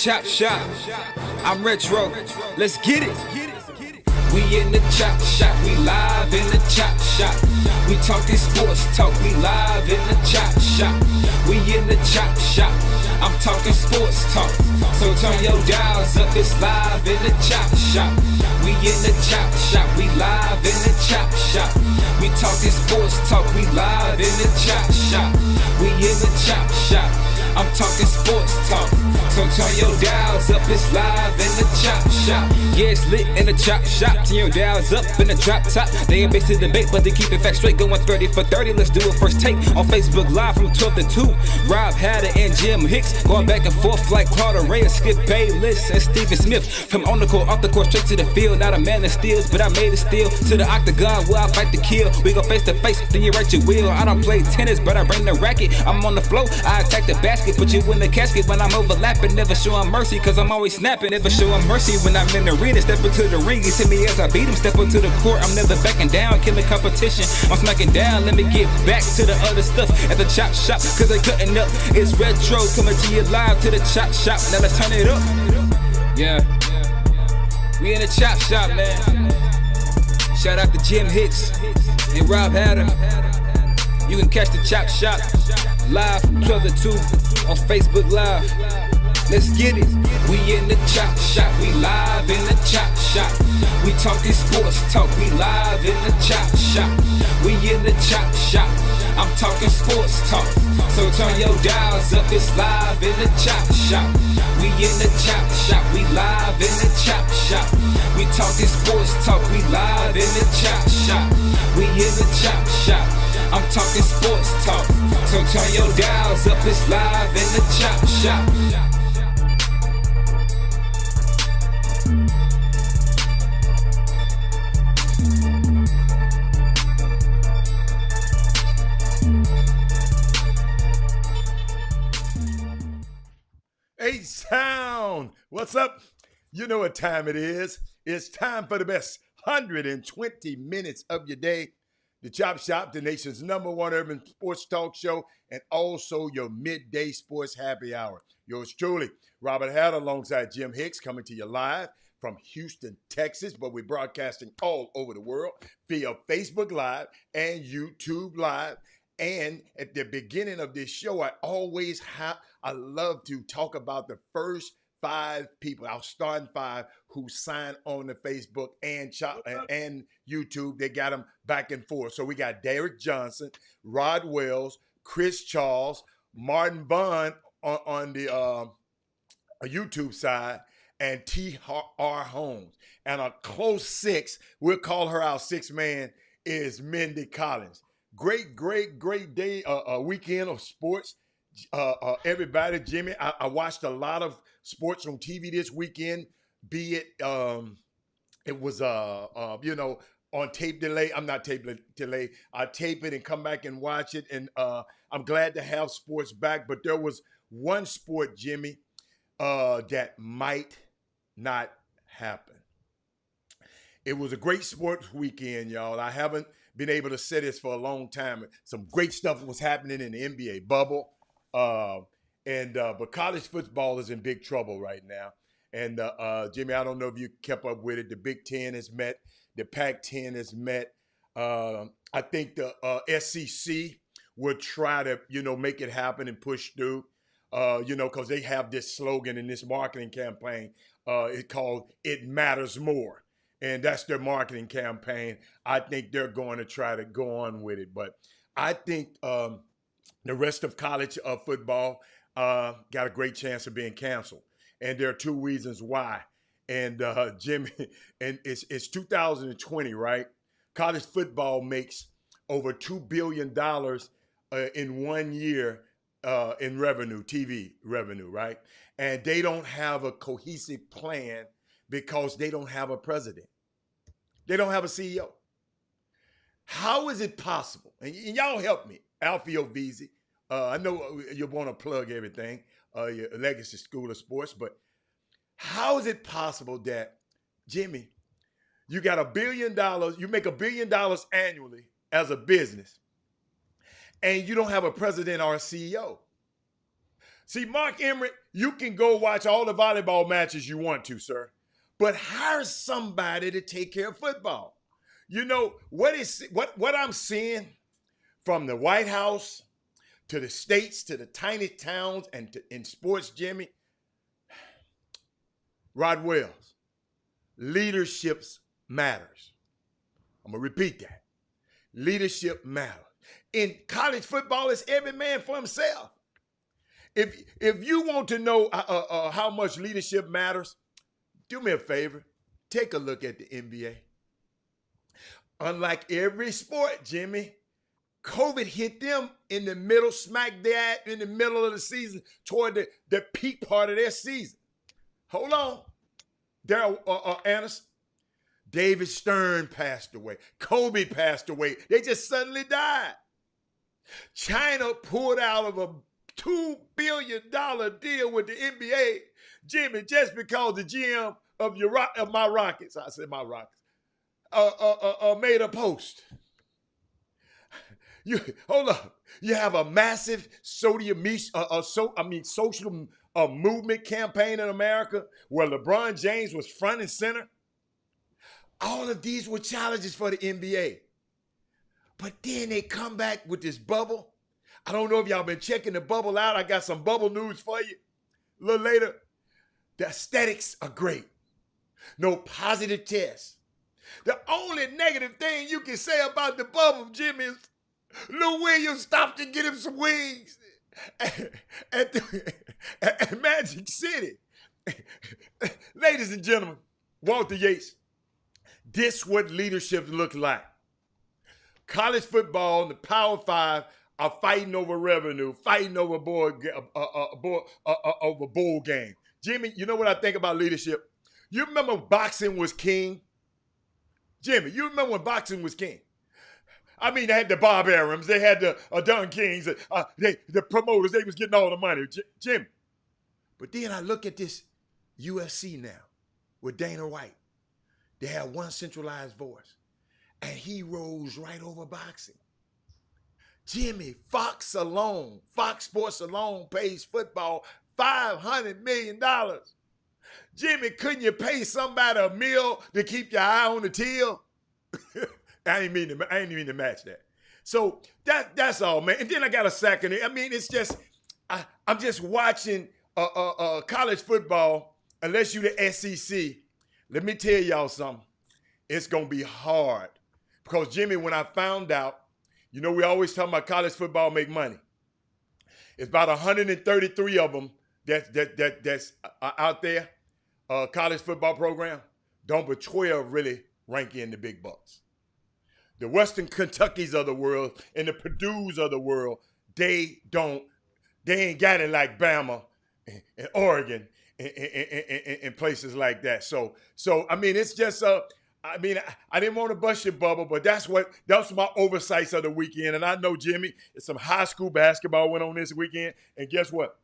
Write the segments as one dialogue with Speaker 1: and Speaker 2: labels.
Speaker 1: chop shop. I'm retro. Let's get it. We in the chop shop. We live in the chop shop. We talking sports talk. We live in the chop shop. We in the chop shop. I'm talking sports talk. So turn your dials up. It's live in the chop shop. We in the chop shop. We live in the chop shop. We talking sports talk. We live in the chop shop. We in the chop shop. I'm talking sports talk. So turn your dials up, it's live in the chop shop. Yeah, it's lit in the chop shop. Turn your dials up in the drop top. They ain't based in debate, but they keep it fact straight. Going 30 for 30, let's do a first take. On Facebook Live from 12 to 2. Rob Hatter and Jim Hicks going back and forth like Carter Ray and Skip Bayless and Stephen Smith. From on the court, off the court, straight to the field. Not a man that steals, but I made it steal. To the octagon where I fight to kill. We go face to face, then you write your will. I don't play tennis, but I bring the racket. I'm on the floor, I attack the basket. Put you in the casket when I'm overlapping. Never showing mercy, cause I'm always snapping. Never showing mercy when I'm in the arena. Step into the ring, he hit me as I beat him. Step into the court, I'm never backing down. Killing competition, I'm smacking down. Let me get back to the other stuff at the chop shop, cause they cutting up. It's retro, coming to you live to the chop shop. Now let's turn it up. Yeah, we in the chop shop, man. Shout out to Jim Hicks and Rob Hatter. You can catch the chop shop live from 12 to 2 on Facebook Live. Let's get it. We in the chop shop. We live in the chop shop. We talking sports talk. We live in the chop shop. We in the chop shop. I'm talking sports talk. So turn your dials up. It's live in the chop shop. We in the chop shop. We live in the chop shop. We talking sports talk. We live in the chop shop. We in the chop shop. I'm talking sports talk. So turn your dials up. It's live in the chop shop.
Speaker 2: H-Town, what's up? You know what time it is. It's time for the best 120 minutes of your day. The Chop Shop, the nation's #1 urban sports talk show, and also your midday sports happy hour. Yours truly, Robert Hatter, alongside Jim Hicks, coming to you live from Houston, Texas, but we're broadcasting all over the world via Facebook Live and YouTube Live. And at the beginning of this show, I love to talk about the first 5 people, our starting 5, who signed on to Facebook and YouTube. They got them back and forth. So we got Derek Johnson, Rod Wells, Chris Charles, Martin Vaughn on the YouTube side, and T.R. Holmes. And a close 6, we'll call her our 6th man, is Mindy Collins. Great day, weekend of sports. Everybody, Jimmy, I watched a lot of sports on TV this weekend, be it, it was, on tape delay. I'm not tape delay. I tape it and come back and watch it. And I'm glad to have sports back. But there was one sport, Jimmy, that might not happen. It was a great sports weekend, y'all. I haven't been able to say this for a long time. Some great stuff was happening in the NBA bubble. But college football is in big trouble right now. And Jimmy, I don't know if you kept up with it. The Big Ten has met. The Pac-10 has met. I think the SEC will try to, make it happen and push through, because they have this slogan in this marketing campaign. It's called "It Matters More." And that's their marketing campaign. I think they're going to try to go on with it. But I think the rest of college football got a great chance of being canceled. And there are 2 reasons why. And Jimmy, and it's 2020, right? College football makes over $2 billion in 1 year in revenue, TV revenue, right? And they don't have a cohesive plan because they don't have a president. They don't have a CEO. How is it possible? And y'all help me, Alfio Vizzi. I know you want to plug everything, your Legacy School of Sports, but how is it possible that, Jimmy, you got $1 billion, you make $1 billion annually as a business, and you don't have a president or a CEO? See, Mark Emmert, you can go watch all the volleyball matches you want to, sir, but hire somebody to take care of football. You know, what I'm seeing from the White House to the states to the tiny towns and in sports, Jimmy, Rod Wells, leadership matters. I'm going to repeat that. Leadership matters. In college football, it's every man for himself. If you want to know how much leadership matters, do me a favor. Take a look at the NBA. Unlike every sport, Jimmy, COVID hit them in the middle, smack dab in the middle of the season, toward the peak part of their season. Hold on. Daryl Anderson. David Stern passed away. Kobe passed away. They just suddenly died. China pulled out of a $2 billion deal with the NBA, Jimmy, just because the GM of my Rockets, I said my Rockets, made a post. Hold up. You have a massive social movement campaign in America where LeBron James was front and center. All of these were challenges for the NBA. But then they come back with this bubble. I don't know if y'all been checking the bubble out. I got some bubble news for you. A little later, the aesthetics are great. No positive tests. The only negative thing you can say about the bubble, Jimmy, is Lou Williams stopped to get him some wings at Magic City. Ladies and gentlemen, Walter Yates, this is what leadership looks like. College football and the Power Five are fighting over revenue, fighting over bowl game. Jimmy, you know what I think about leadership? You remember boxing was king? Jimmy, you remember when boxing was king? I mean, they had the Bob Arums, they had the Don Kings, the promoters, they was getting all the money, Jimmy. But then I look at this UFC now with Dana White. They have one centralized voice, and he rose right over boxing. Jimmy, Fox Sports alone pays football $500 million. Jimmy, couldn't you pay somebody a meal to keep your eye on the till? I ain't mean to match that. So that's all, man. And then I got a second. I mean, it's just I'm just watching college football. Unless you the SEC, let me tell y'all something. It's gonna be hard because Jimmy, when I found out, you know, we always talk about college football make money. It's about 133 of them that's out there. College football program. Don't but 12 really rank in the big bucks. The Western Kentuckys of the world and the Purdues of the world, they ain't got it like Bama and Oregon and places like that. So I mean, it's just I mean, I didn't want to bust your bubble, but that's my oversights of the weekend. And I know, Jimmy, some high school basketball went on this weekend. And guess what?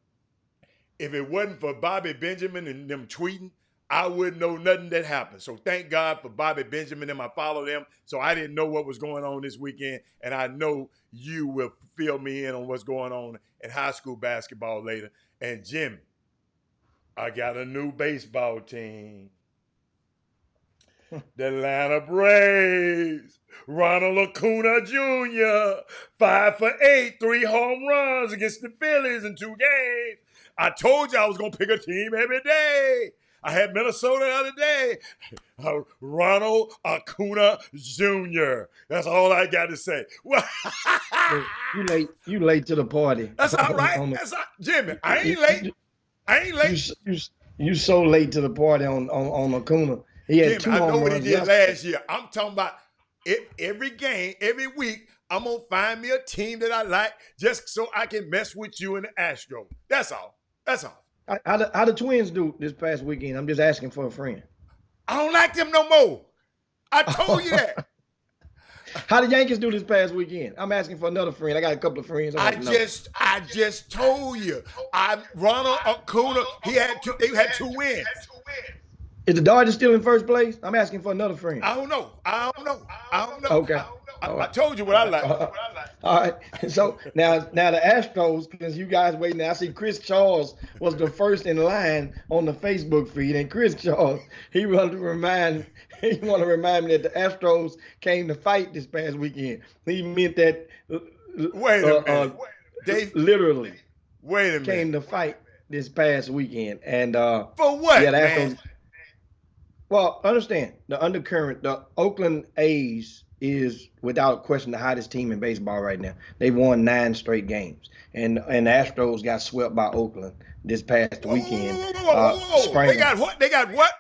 Speaker 2: If it wasn't for Bobby Benjamin and them tweeting, I wouldn't know nothing that happened. So thank God for Bobby Benjamin and I follow them. So I didn't know what was going on this weekend. And I know you will fill me in on what's going on in high school basketball later. And Jimmy, I got a new baseball team. The Atlanta Braves. Ronald Acuna Jr. 5 for 8, 3 home runs against the Phillies in 2 games. I told you I was going to pick a team every day. I had Minnesota the other day. Ronald Acuna Jr. That's all I got to say.
Speaker 3: You late to the party.
Speaker 2: That's all right. Jimmy, I ain't late.
Speaker 3: You so late to the party on Acuna. He had
Speaker 2: Jimmy, I know what he did last year. I'm talking about every game, every week, I'm going to find me a team that I like just so I can mess with you in the Astros. That's all.
Speaker 3: How the Twins do this past weekend? I'm just asking for a friend.
Speaker 2: I don't like them no more. I told you that.
Speaker 3: How the Yankees do this past weekend? I'm asking for another friend. I got a couple of friends.
Speaker 2: I just told you. Ronald Acuna, they had 2 wins.
Speaker 3: Is the Dodgers still in first place? I'm asking for another friend.
Speaker 2: I don't know.
Speaker 3: Okay.
Speaker 2: I told you what I like.
Speaker 3: All right. So now the Astros, because you guys waiting. I see Chris Charles was the first in line on the Facebook feed, and Chris Charles he want to remind me that the Astros came to fight this past weekend. He meant that.
Speaker 2: Wait a minute. Dave,
Speaker 3: literally.
Speaker 2: Wait a minute.
Speaker 3: Came to fight this past weekend, and
Speaker 2: for what,
Speaker 3: yeah, the
Speaker 2: man?
Speaker 3: Astros. Well, understand the undercurrent. The Oakland A's is without question the hottest team in baseball right now. They've won 9 straight games, and the Astros got swept by Oakland this past weekend.
Speaker 2: Whoa. They got what? They got what?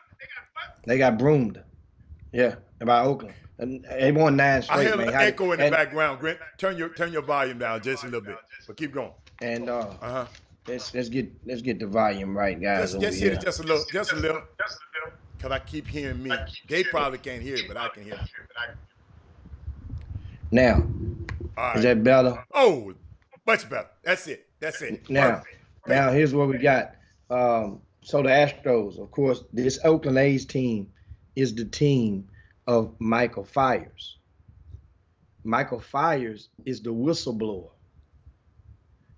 Speaker 3: They got broomed. Yeah, by Oakland. And they won 9 straight.
Speaker 2: I hear
Speaker 3: man.
Speaker 2: an echo in the background. Grant, turn your volume down just a little bit, but keep going.
Speaker 3: And let's get the volume right, guys.
Speaker 2: Just hit it just a little. Cause I keep hearing me. They probably can't hear it, but I can hear it.
Speaker 3: Now,
Speaker 2: right.
Speaker 3: Is that better?
Speaker 2: Oh, much better. That's it.
Speaker 3: Now here's what we got. So the Astros, of course, this Oakland A's team is the team of Michael Fiers. Michael Fiers is the whistleblower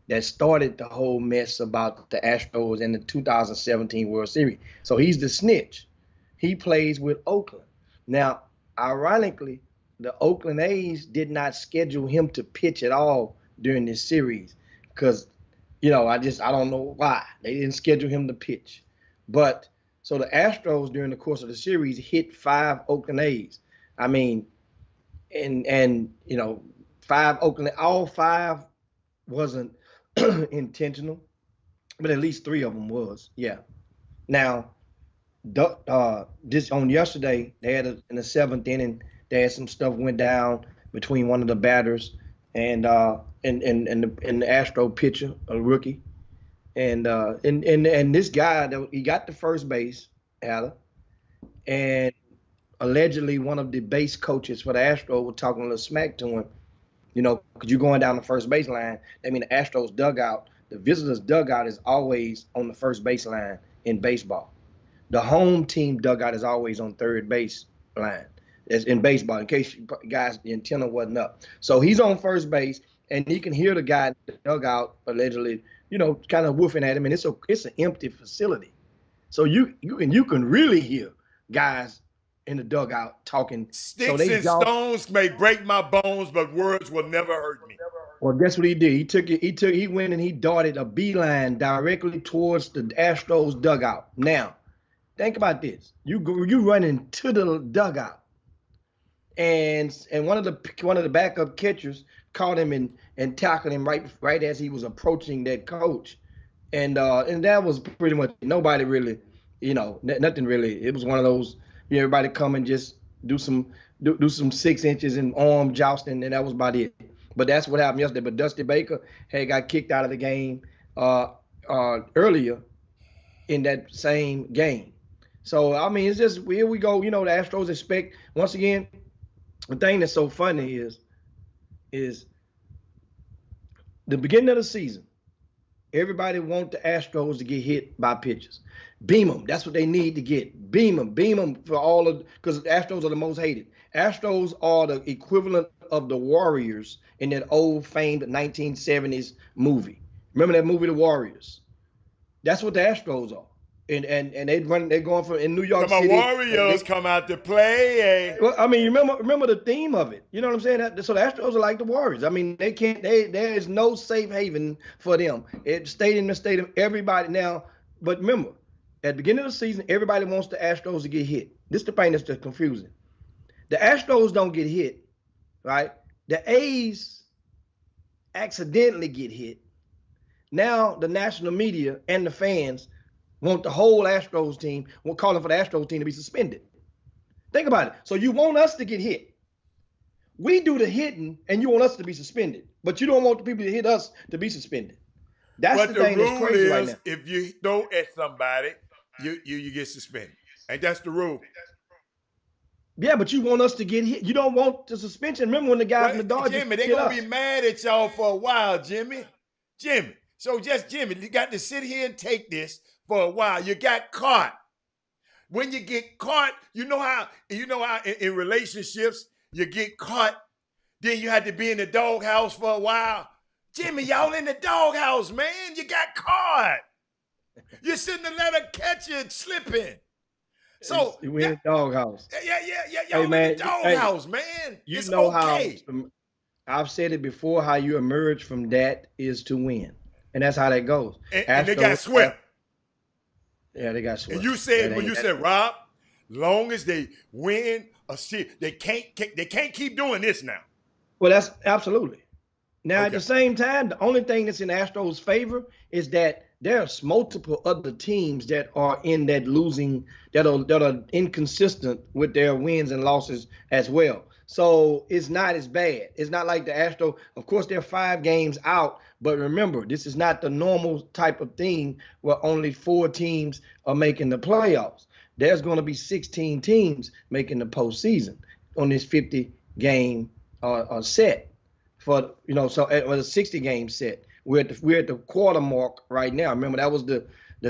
Speaker 3: that started the whole mess about the Astros in the 2017 World Series. So he's the snitch. He plays with Oakland. Now, ironically, the Oakland A's did not schedule him to pitch at all during this series because, I don't know why. They didn't schedule him to pitch. But so the Astros during the course of the series hit 5 Oakland A's. I mean, and 5 Oakland, all 5 wasn't intentional, but at least 3 of them was. Yeah. Now, this on yesterday, they had in the 7th inning, they had some stuff went down between one of the batters and the Astro pitcher, a rookie, and this guy he got to first base, and allegedly one of the base coaches for the Astros was talking a little smack to him, because you're going down the first baseline. I mean, the Astros dugout, the visitors' dugout is always on the first baseline in baseball. The home team dugout is always on third base line. It's in baseball, in case you guys, the antenna wasn't up. So he's on first base, and you can hear the guy in the dugout allegedly, kind of woofing at him, and it's an empty facility. So you can really hear guys in the dugout talking.
Speaker 2: Sticks and stones may break my bones, but words will never hurt me.
Speaker 3: Well, guess what he did? He went and he darted a beeline directly towards the Astros dugout. Now, think about this. You running to the dugout, and one of the backup catchers caught him and tackled him right as he was approaching that coach, and that was pretty much nobody really, nothing really. It was one of those everybody come and just do some 6 inches and arm jousting, and that was about it. But that's what happened yesterday. But Dusty Baker got kicked out of the game earlier in that same game. So, I mean, it's just, here we go. The Astros expect, once again, the thing that's so funny is the beginning of the season, everybody want the Astros to get hit by pitchers. Beam them. That's what they need to get. Beam them for all of, because the Astros are the most hated. Astros are the equivalent of the Warriors in that old famed 1970s movie. Remember that movie, The Warriors? That's what the Astros are. And they're going for in New York City.
Speaker 2: Warriors come out to play.
Speaker 3: Well, I mean, remember the theme of it. You know what I'm saying? So the Astros are like the Warriors. I mean, there is no safe haven for them. It's stadium to stadium, everybody now. But remember, at the beginning of the season, everybody wants the Astros to get hit. This is the thing that's just confusing. The Astros don't get hit, right? The A's accidentally get hit. Now the national media and the fans want the whole Astros team, we're calling for the Astros team to be suspended. Think about it. So you want us to get hit. We do the hitting, and you want us to be suspended. But you don't want the people to hit us to be suspended. That's the thing that's crazy right now.
Speaker 2: If you throw at somebody, you get suspended. And that's the rule.
Speaker 3: Yeah, but you want us to get hit. You don't want the suspension. Remember when the guys in the Dodgers
Speaker 2: Jimmy, they're going to be mad at y'all for a while, Jimmy. So just Jimmy, you got to sit here and take this for a while. You got caught. When you get caught, you know how in relationships you get caught, Then you had to be in the doghouse for a while. Jimmy, y'all in the doghouse, man. You got caught. You shouldn't have let her catch you slipping. So
Speaker 3: we're in the doghouse.
Speaker 2: Yeah. Y'all in the doghouse, man.
Speaker 3: You
Speaker 2: it's
Speaker 3: know
Speaker 2: okay.
Speaker 3: how I've said it before, how you emerge from that is to win. And that's how that goes.
Speaker 2: And they got swept.
Speaker 3: Yeah, they got swept.
Speaker 2: And you said when you said, Rob, long as they win a series, they can't keep doing this now.
Speaker 3: Well, that's absolutely. Now, at the same time, the only thing that's in Astros' favor is that there's multiple other teams that are in that losing, that are inconsistent with their wins and losses as well. So it's not as bad. It's not like the Astros. Of course, they're 5 games out, but remember, this is not the normal type of thing where only 4 teams are making the playoffs. There's going to be 16 teams making the postseason on this 50-game set. For so a 60-game set. We're at the quarter mark right now. Remember, that was the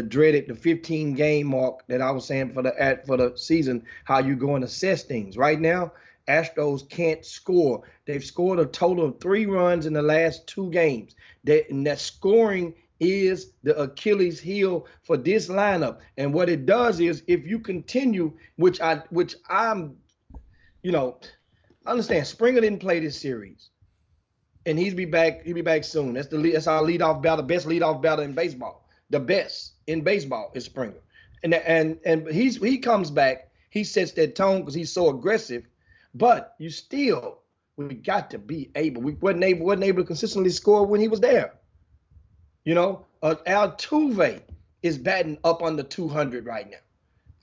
Speaker 3: dreaded 15-game mark that I was saying for the season. How you go and assess things right now. Astros can't score. They've scored a total of 3 runs in the last 2 games. And that scoring is the Achilles heel for this lineup. And what it does is, if you continue, which I'm, understand Springer didn't play this series. And he'll be back soon. That's our leadoff batter, best leadoff batter in baseball. The best in baseball is Springer. And he comes back, he sets that tone because he's so aggressive. But we got to be able. We wasn't able to consistently score when he was there. Altuve is batting up under 200 right now.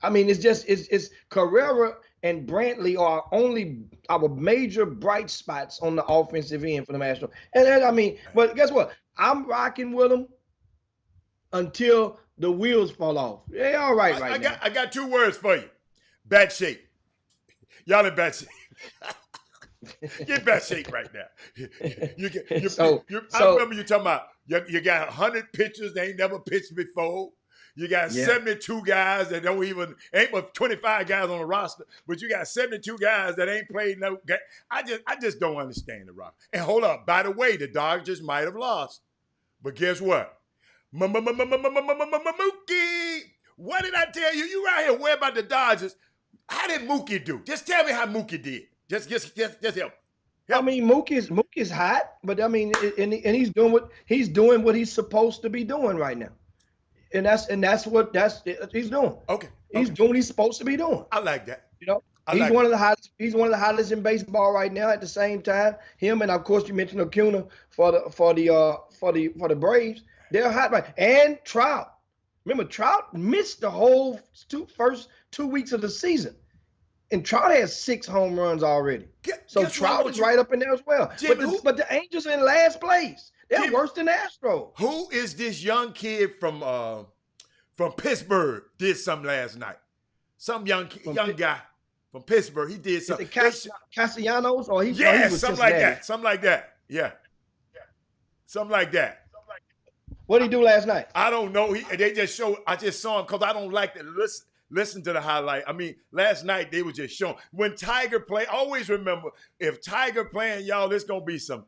Speaker 3: I mean, it's Carrera and Brantley are only our major bright spots on the offensive end for the Astros. And but guess what? I'm rocking with them until the wheels fall off. They all right now.
Speaker 2: I got 2 words for you. Bad shape. Y'all in bad shape. Get bad shape right now. I remember you talking about you got 100 pitchers they ain't never pitched before. You got 72 guys that ain't but 25 guys on the roster, but you got 72 guys that ain't played no game. I just don't understand the roster. And hold up, by the way, the Dodgers might have lost, but guess what? Mookie, what did I tell you? You right here worried about the Dodgers. How did Mookie do? Just tell me how Mookie did. Just help.
Speaker 3: I mean, Mookie's hot, but I mean, and he's doing what he's supposed to be doing right now. And that's what he's doing.
Speaker 2: Okay.
Speaker 3: He's doing what he's supposed to be doing.
Speaker 2: I like that.
Speaker 3: He's one of the hottest in baseball right now. At the same time, him and of course you mentioned Acuna for the Braves. They're hot right. And Trout. Remember, Trout missed the whole first 2 weeks of the season. And Trout has 6 home runs already. So Trout is right up in there as well. But the Angels are in last place. They're worse than the Astros.
Speaker 2: Who is this young kid from Pittsburgh did something last night? Some young guy from Pittsburgh. He did something.
Speaker 3: Is it Castellanos or he?
Speaker 2: Yeah,
Speaker 3: he was
Speaker 2: something like that. Something like that. Yeah. Something like that.
Speaker 3: What did he do last night?
Speaker 2: I don't know. They just showed. I just saw him because I don't like to listen to the highlight. I mean, last night they were just showing. When Tiger play, always remember, if Tiger playing, y'all, it's gonna be some.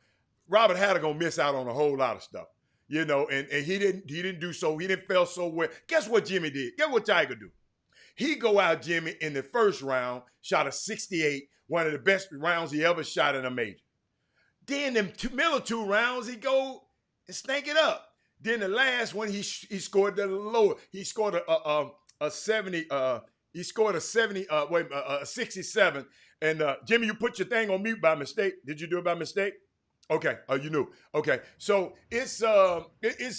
Speaker 2: Robert Hatter gonna miss out on a whole lot of stuff, and he didn't do so. He didn't feel so well. Guess what Jimmy did? Guess what Tiger do? He go out, Jimmy, in the first round, shot a 68, one of the best rounds he ever shot in a major. Then them middle 2 rounds, he go and stank it up. Then the last one, he scored the lower. He scored a 70. He scored a 67. And Jimmy, you put your thing on mute by mistake. Did you do it by mistake? Okay. Oh, you knew. Okay. So it's a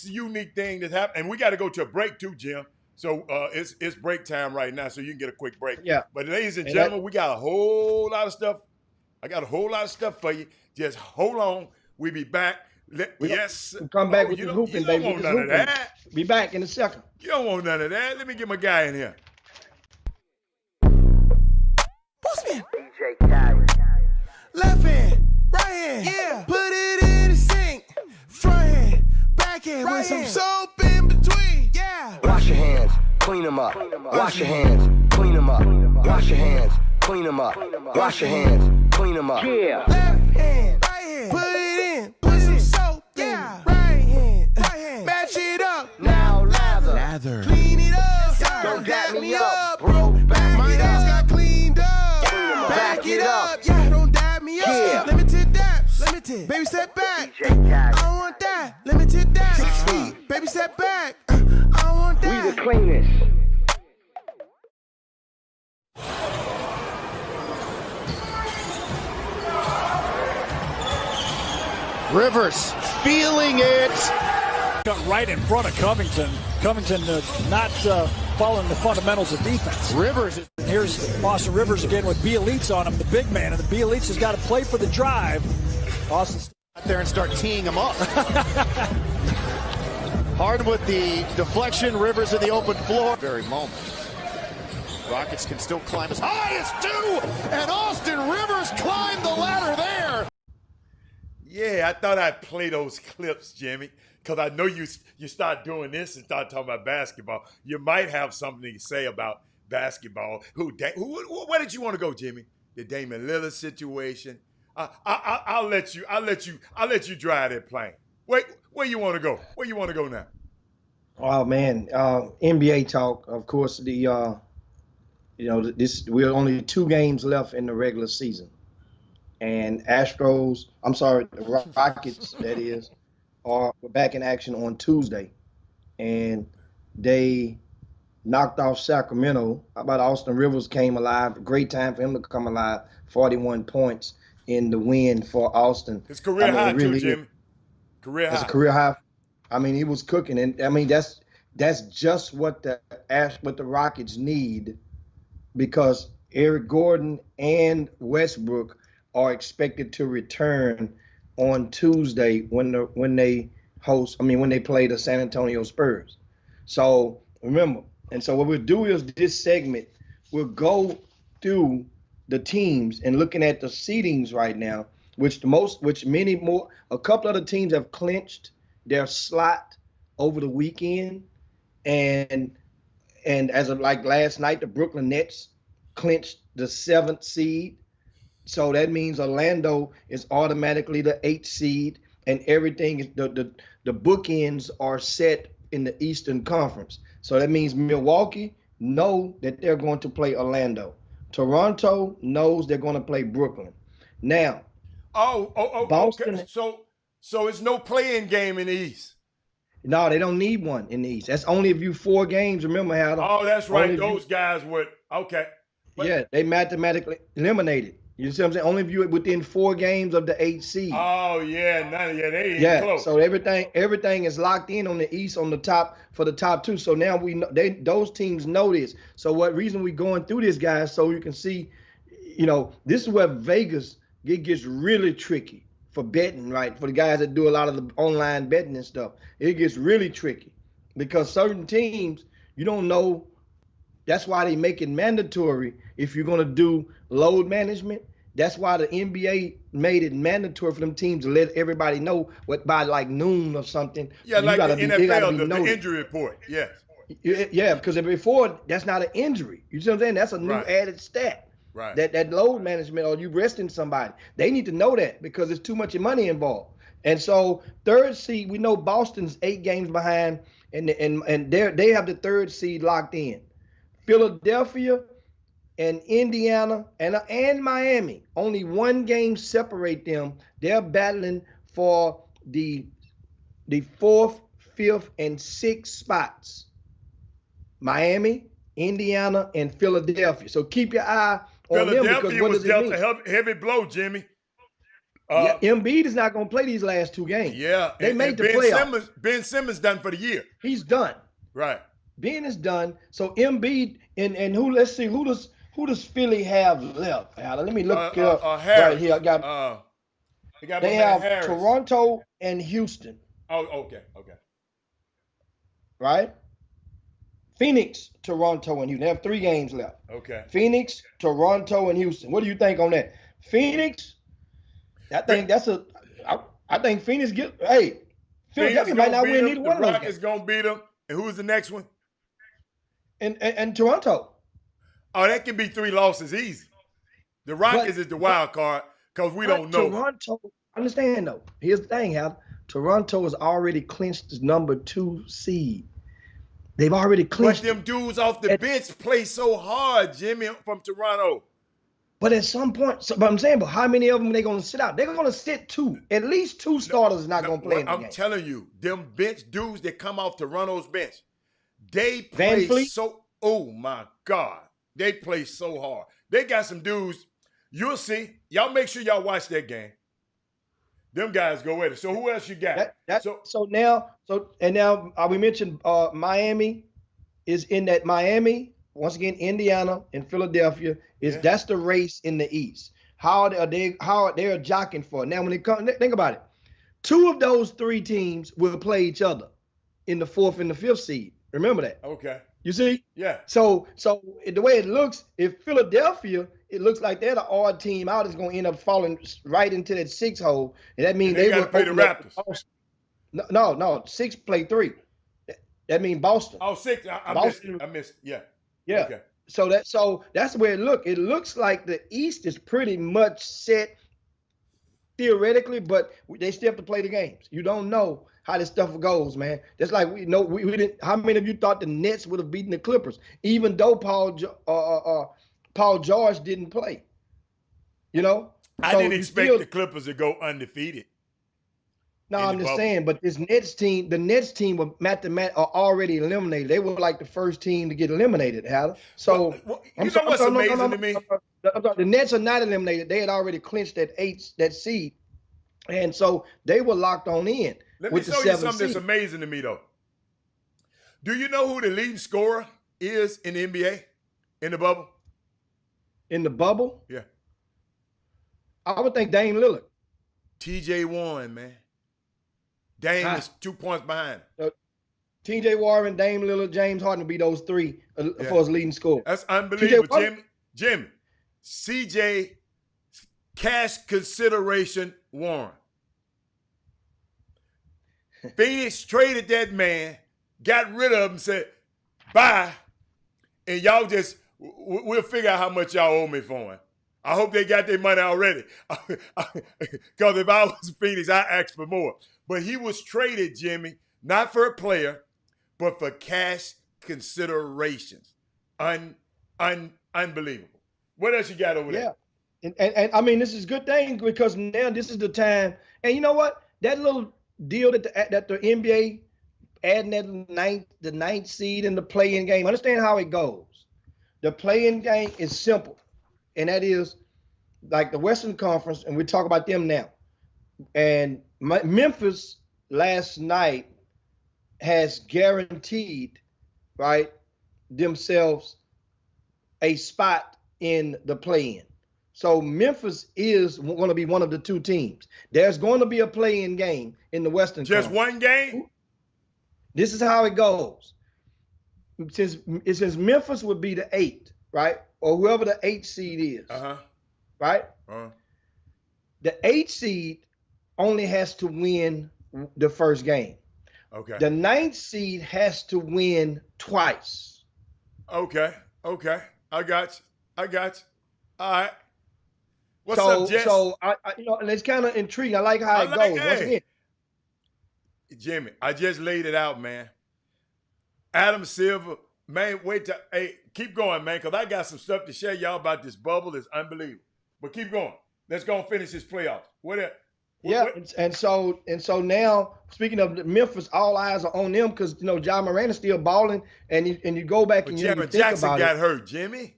Speaker 2: unique thing that happened, and we got to go to a break too, Jim. So it's break time right now, so you can get a quick break.
Speaker 3: Yeah.
Speaker 2: But ladies and gentlemen, we got a whole lot of stuff. I got a whole lot of stuff for you. Just hold on. We'll be back. Yes.
Speaker 3: We'll come back with the hooping, baby.
Speaker 2: You don't want none of that.
Speaker 3: Be back in a second.
Speaker 2: You don't want none of that. Let me get my guy in here.
Speaker 4: Bossman. DJ Khaled. Left hand, right hand. Yeah. Put it in the sink. Front hand, back hand. Right with some soap in between. Yeah.
Speaker 5: Wash your hands, clean them up. Wash your hands, clean them up. Wash your hands, clean them up. Wash your hands, clean them up.
Speaker 4: Yeah. Left hand, Roll back, my
Speaker 5: it
Speaker 4: ass
Speaker 5: up.
Speaker 4: got cleaned up.
Speaker 5: Clean 'em up.
Speaker 4: Back it up. Yeah, don't dab me up.
Speaker 5: Yeah.
Speaker 4: Limited dabs. Limited. Baby, step back.
Speaker 5: DJ Khaled.
Speaker 4: I don't want that. Limited dabs. 6 feet. Baby, step back. I don't want
Speaker 5: We
Speaker 4: that.
Speaker 5: the cleanest.
Speaker 6: Rivers feeling it.
Speaker 7: Got right in front of Covington. Covington not following the fundamentals of defense.
Speaker 6: Rivers.
Speaker 7: Here's Austin Rivers again with Bielitsa on him, the big man, and the Bielitsa's got to play for the drive. Austin's
Speaker 6: Out there and start teeing him up. Harden with the deflection. Rivers in the open floor. Very moment. Rockets can still climb as high as 2, and Austin Rivers climbed the ladder there.
Speaker 2: Yeah, I thought I'd play those clips, Jimmy, because I know you start doing this and start talking about basketball. You might have something to say about basketball. Where did you want to go, Jimmy? The Damian Lillard situation. I'll let you drive that plane. Where you want to go? Where you want to go now?
Speaker 3: Oh man, NBA talk. Of course, we're only 2 games left in the regular season, and the Rockets, that is, are back in action on Tuesday, and they knocked off Sacramento. How about Austin Rivers came alive? Great time for him to come alive. 41 points in the win for Austin.
Speaker 2: His career high too, Jimmy. Career high.
Speaker 3: It's a career high. I mean, he was cooking, and I mean that's just what the Rockets need, because Eric Gordon and Westbrook are expected to return on Tuesday when they play the San Antonio Spurs. So remember, and so what we'll do is this segment, we'll go through the teams and looking at the seedings right now, a couple of the teams have clinched their slot over the weekend, and as of like last night, the Brooklyn Nets clinched the 7th seed. So that means Orlando is automatically the 8th seed, and everything is the bookends are set in the Eastern Conference. So that means Milwaukee know that they're going to play Orlando. Toronto knows they're going to play Brooklyn. Now, Boston.
Speaker 2: Okay. So it's no play-in game in the East.
Speaker 3: No, they don't need one in the East. That's only if you 4 games. Remember how?
Speaker 2: Oh, that's right. Those guys would. Okay.
Speaker 3: Yeah, they mathematically eliminated. You see what I'm saying? Only if you within 4 games of the 8th seed.
Speaker 2: Oh yeah, they ain't close.
Speaker 3: So everything is locked in on the East on the top for the top 2. So now we know those teams know this. So what reason we going through this, guys? So you can see, this is where Vegas gets really tricky for betting, right? For the guys that do a lot of the online betting and stuff, it gets really tricky because certain teams you don't know. That's why they make it mandatory if you're going to do load management. That's why the NBA made it mandatory for them teams to let everybody know by like noon or something.
Speaker 2: Yeah, like the NFL, the injury report. Yes.
Speaker 3: Yeah, because before, that's not an injury. You see what I'm saying? That's a new added stat.
Speaker 2: Right.
Speaker 3: That load management, or you resting somebody. They need to know that because there's too much money involved. And so 3rd seed, we know Boston's 8 games behind, and they have the 3rd seed locked in. Philadelphia and Indiana and Miami, only 1 game separate them. They're battling for the 4th, 5th, and 6th spots. Miami, Indiana, and Philadelphia. So keep your eye on them, because what does it mean?
Speaker 2: Philadelphia was dealt a heavy blow, Jimmy.
Speaker 3: Embiid is not going to play these last 2 games.
Speaker 2: Yeah,
Speaker 3: they made the playoffs.
Speaker 2: Ben Simmons done for the year.
Speaker 3: He's done.
Speaker 2: Right.
Speaker 3: Ben is done. So Embiid and who? Let's see, who does Philly have left? Let me look it up right here. I got. They have
Speaker 2: Harris.
Speaker 3: Toronto and Houston.
Speaker 2: Oh, okay.
Speaker 3: Right. Phoenix, Toronto, and Houston. They have 3 games left.
Speaker 2: Okay.
Speaker 3: Phoenix, Toronto, and Houston. What do you think on that? Phoenix. I think Phoenix get. Hey, Philadelphia might not win either one of those.
Speaker 2: The Rockets gonna beat them. And who's the next one?
Speaker 3: And Toronto.
Speaker 2: Oh, that can be 3 losses easy. The Rockets is the wild card because we don't know.
Speaker 3: Toronto, understand though. Here's the thing, Hal. Toronto has already clinched the number 2 seed. They've already
Speaker 2: But
Speaker 3: clinched
Speaker 2: them
Speaker 3: it.
Speaker 2: dudes off the bench play so hard, Jimmy, from Toronto.
Speaker 3: But at some point, but I'm saying, but how many of them are they going to sit out? They're going to sit two. At least two starters are not going to play in the
Speaker 2: I'm
Speaker 3: game.
Speaker 2: telling you, them bench dudes that come off Toronto's bench, they
Speaker 3: Van
Speaker 2: play
Speaker 3: Fleet?
Speaker 2: so. Oh my God, they play so hard. They got some dudes. You'll see. Y'all make sure y'all watch that game. Them guys go at it. So who else you got?
Speaker 3: So now we mentioned Miami is in that. Miami, once again, Indiana and Philadelphia that's the race in the East. How are they jockeying for it? Now when it comes, think about it. 2 of those 3 teams will play each other in the 4th and the 5th seed. Remember that.
Speaker 2: Okay.
Speaker 3: You see?
Speaker 2: Yeah.
Speaker 3: So the way it looks, if Philadelphia, it looks like they're the odd team out, is going to end up falling right into that 6 hole, and that means
Speaker 2: they
Speaker 3: will
Speaker 2: got to play the Raptors.
Speaker 3: No, 6 play 3. That means Boston.
Speaker 2: Oh, 6. I missed it. Yeah.
Speaker 3: Yeah.
Speaker 2: Okay.
Speaker 3: So that's the way it looks. It looks like the East is pretty much set theoretically, but they still have to play the games. You don't know how this stuff goes, man. That's like we didn't. How many of you thought the Nets would have beaten the Clippers, even though Paul George didn't play? You know,
Speaker 2: I didn't expect the Clippers to go undefeated.
Speaker 3: No, I'm just saying, but this Nets team, the Nets team were are already eliminated. They were like the first team to get eliminated, Hal. So
Speaker 2: you know what's amazing to me?
Speaker 3: The Nets are not eliminated. They had already clinched that seed, and so they were locked on in.
Speaker 2: Let me show you something that's amazing to me, though. Do you know who the leading scorer is in the NBA in the bubble?
Speaker 3: In the bubble?
Speaker 2: Yeah.
Speaker 3: I would think Dame Lillard.
Speaker 2: TJ Warren, man. Dame is 2 points behind.
Speaker 3: TJ Warren, Dame Lillard, James Harden will be those 3 for his leading scorer.
Speaker 2: That's unbelievable, Jimmy. CJ, cash consideration Warren. Phoenix traded that man, got rid of him, said, bye, and y'all just, we'll figure out how much y'all owe me for him. I hope they got their money already. Because if I was Phoenix, I'd ask for more. But he was traded, Jimmy, not for a player, but for cash considerations. Unbelievable. What else you got over there?
Speaker 3: And I mean, this is a good thing because now this is the time. And you know what? That little deal that the NBA adding the ninth seed in the play-in game. Understand how it goes. The play-in game is simple, and that is like the Western Conference, and we talk about them now. And Memphis last night has guaranteed, right, themselves a spot in the play-in. So Memphis is going to be one of the 2 teams. There's going to be a play-in game in the Western Conference.
Speaker 2: Just one game?
Speaker 3: This is how it goes. Since Memphis would be the 8th, right? Or whoever the 8th seed is, right? The 8th seed only has to win the first game.
Speaker 2: Okay.
Speaker 3: The 9th seed has to win twice.
Speaker 2: Okay. I got you. All right. What's up, Jess?
Speaker 3: So and it's kind of intriguing. I like how it goes. Once again,
Speaker 2: Jimmy, I just laid it out, man. Adam Silver, man, keep going, man, because I got some stuff to share y'all about this bubble. It's unbelievable. But keep going. Let's go and finish this playoffs. And
Speaker 3: so now, speaking of Memphis, all eyes are on them because Ja Morant is still balling, and you go back and you think
Speaker 2: Jackson
Speaker 3: about
Speaker 2: got hurt, Jimmy.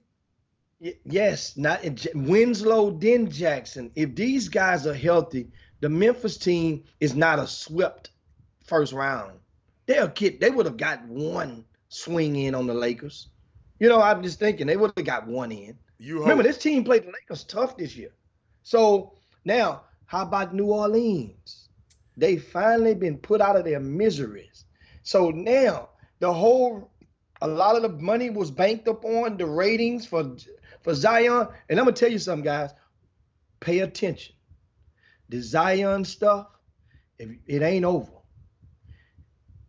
Speaker 3: Yes, not Winslow, then Jackson. If these guys are healthy, the Memphis team is not a swept first round. They would have got one swing in on the Lakers. I'm just thinking they would have got one in. Remember, this team played the Lakers tough this year. So now, how about New Orleans? They finally been put out of their miseries. So now a lot of the money was banked up on the ratings for Zion. And I'm gonna tell you something, guys. Pay attention. The Zion stuff, it ain't over.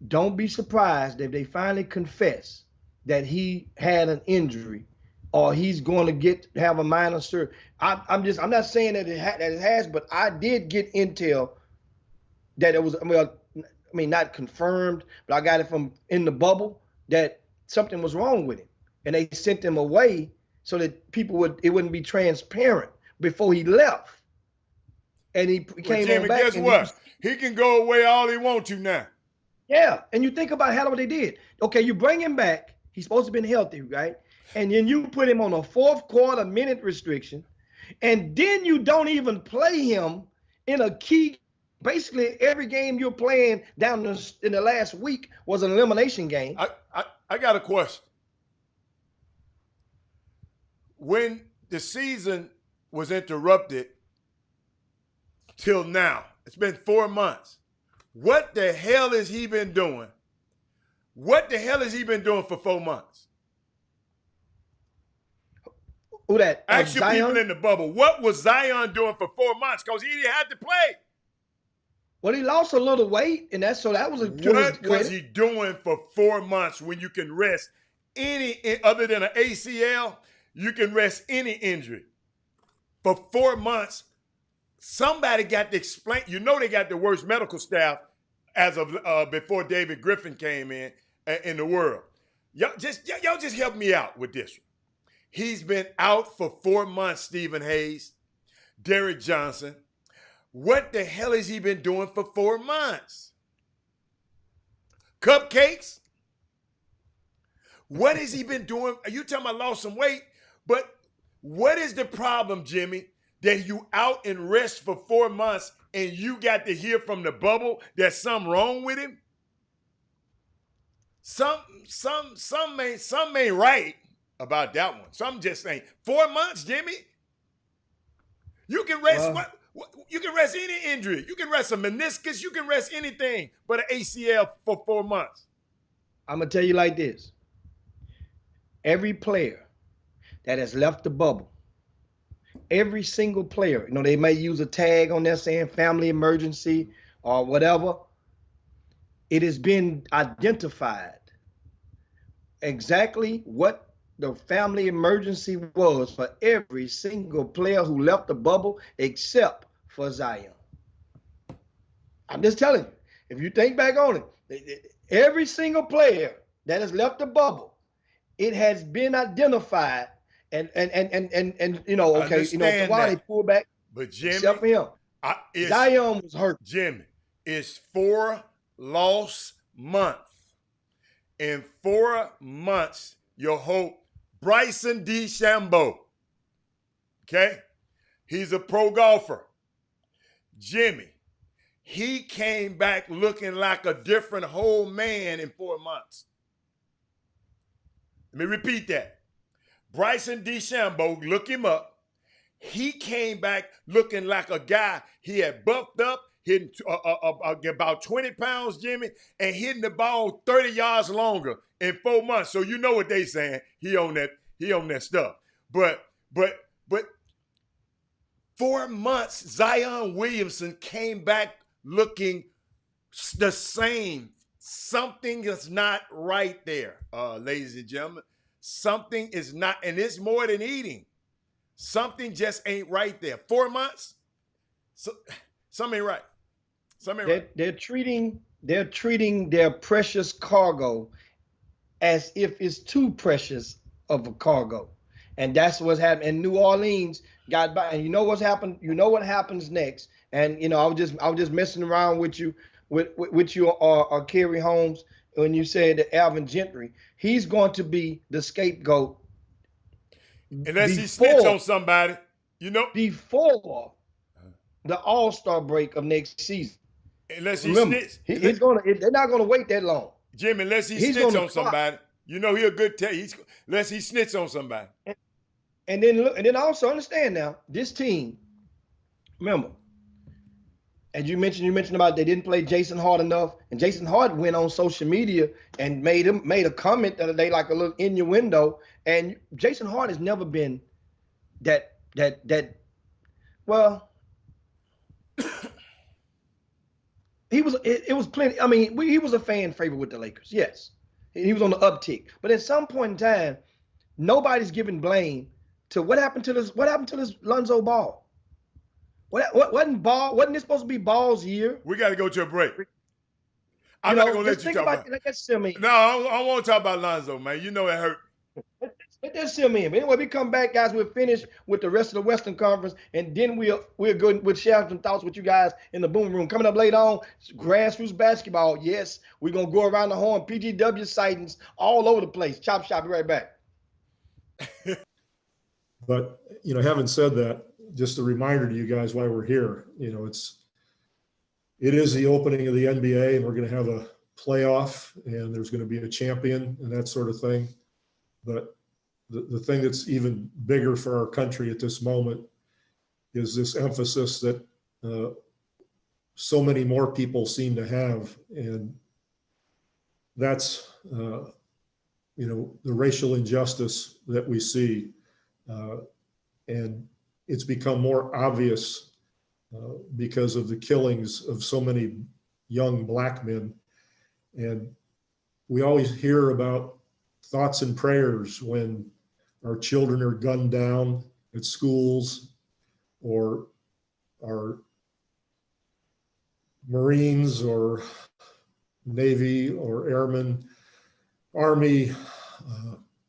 Speaker 3: Don't be surprised if they finally confess that he had an injury or he's going to have a minor surgery. I'm not saying that it has, but I did get intel that it was, not confirmed, but I got it from in the bubble that something was wrong with him, and they sent him away so that it wouldn't be transparent before he left. And he came
Speaker 2: Jimmy,
Speaker 3: on back.
Speaker 2: guess what? He can go away all he wants to now.
Speaker 3: Yeah, and you think about how what they did. Okay, you bring him back. He's supposed to have been healthy, right? And then you put him on a fourth quarter minute restriction, and then you don't even play him in a key. Basically, every game you're playing in the last week was an elimination game.
Speaker 2: I got a question. When the season was interrupted till now, it's been 4 months. What the hell has he been doing? What the hell has he been doing for 4 months?
Speaker 3: Who that?
Speaker 2: Ask your
Speaker 3: Zion?
Speaker 2: people in the bubble. What was Zion doing for 4 months? Because he didn't have to play.
Speaker 3: Well, he lost a little weight, and that was a
Speaker 2: What was he doing for 4 months when you can rest any, other than an ACL, you can rest any injury? For 4 months, somebody got to explain. You know they got the worst medical staff as of before David Griffin came in the world. Y'all just help me out with this one. He's been out for 4 months, Stephen Hayes, Derek Johnson. What the hell has he been doing for 4 months? Cupcakes? What has he been doing? You talking about lost some weight, but what is the problem, Jimmy, that you out and rest for 4 months and you got to hear from the bubble that something wrong with him? Some ain't right about that one. Some just ain't. 4 months, Jimmy? You can rest you can rest any injury. You can rest a meniscus. You can rest anything but an ACL for 4 months.
Speaker 3: I'm going to tell you like this. Every player that has left the bubble, every single player, they may use a tag on there saying family emergency or whatever. It has been identified exactly what the family emergency was for every single player who left the bubble except for Zion. I'm just telling you, if you think back on it, every single player that has left the bubble, it has been identified and why they pull back.
Speaker 2: But Jimmy,
Speaker 3: except for him. Zion was hurt.
Speaker 2: Jimmy, it's 4 lost months. In 4 months, your hope, Bryson DeChambeau. Okay? He's a pro golfer. Jimmy, he came back looking like a different whole man in 4 months. Let me repeat that. Bryson DeChambeau, look him up. He came back looking like a guy. He had buffed up, hitting about 20 pounds, Jimmy, and hitting the ball 30 yards longer in 4 months. So you know what they saying. He on that stuff. But 4 months, Zion Williamson came back looking the same. Something is not right there, ladies and gentlemen. Something is not, and it's more than eating. Something just ain't right there. 4 months, something ain't right. Something ain't right.
Speaker 3: They're treating their precious cargo as if it's too precious of a cargo. And that's what's happened. And New Orleans got by. And you know what's happened? You know what happens next. And I was just messing around with you, with you or Kerry Holmes when you said that Alvin Gentry, he's going to be the scapegoat.
Speaker 2: Unless he snitch on somebody,
Speaker 3: before the All-Star break of next season.
Speaker 2: Unless he snitch.
Speaker 3: They're not going to wait that long.
Speaker 2: Jim, unless he snitch on somebody. He a good unless he snitch on somebody.
Speaker 3: And then also understand now, this team, remember, as you mentioned about they didn't play Jason Hart enough, and Jason Hart went on social media and made a comment the other day, like a little innuendo. And Jason Hart has never been that well. It was plenty. I mean, he was a fan favorite with the Lakers. Yes, he was on the uptick. But at some point in time, nobody's giving blame to what happened to this Lonzo Ball. Wasn't this supposed to be Ball's year?
Speaker 2: We got to go to a break. I'm not gonna let you talk about.
Speaker 3: Let's fill me in.
Speaker 2: No, I want to talk about Lonzo, man. You know it hurt.
Speaker 3: Let's fill me in. But anyway, we come back, guys. We'll finish with the rest of the Western Conference, and then we'll go with share some thoughts with you guys in the boom room. Coming up later on, grassroots basketball. Yes, we're gonna go around the horn. PGW sightings all over the place. Chop shop. Be right back.
Speaker 8: But having said that, just a reminder to you guys why we're here. It is the opening of the NBA, and we're going to have a playoff, and there's going to be a champion and that sort of thing. But the thing that's even bigger for our country at this moment is this emphasis that so many more people seem to have, and that's the racial injustice that we see, and it's become more obvious because of the killings of so many young Black men. And we always hear about thoughts and prayers when our children are gunned down at schools, or our Marines or Navy or Airmen, Army,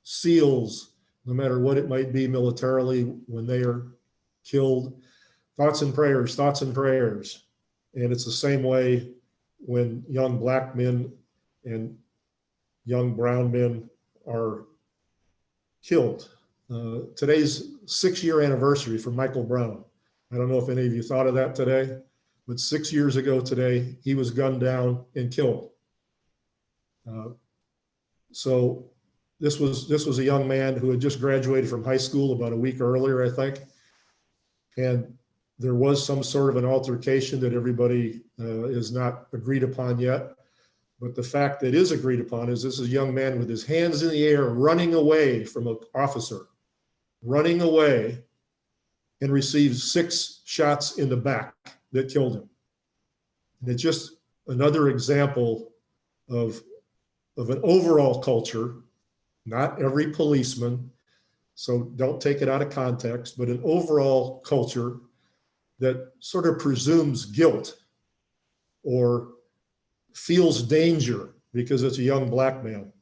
Speaker 8: SEALs, no matter what it might be militarily, when they are killed. Thoughts and prayers, thoughts and prayers. And it's the same way when young Black men and young brown men are killed. Today's 6-year anniversary for Michael Brown. I don't know if any of you thought of that today, but 6 years ago today, he was gunned down and killed. So this was a young man who had just graduated from high school about a week earlier, I think. And there was some sort of an altercation that everybody is not agreed upon yet. But the fact that is agreed upon is this is a young man with his hands in the air, running away from an officer, running away, and receives 6 shots in the back that killed him. And it's just another example of an overall culture, not every policeman, so don't take it out of context, but an overall culture that sort of presumes guilt or feels danger because it's a young Black man.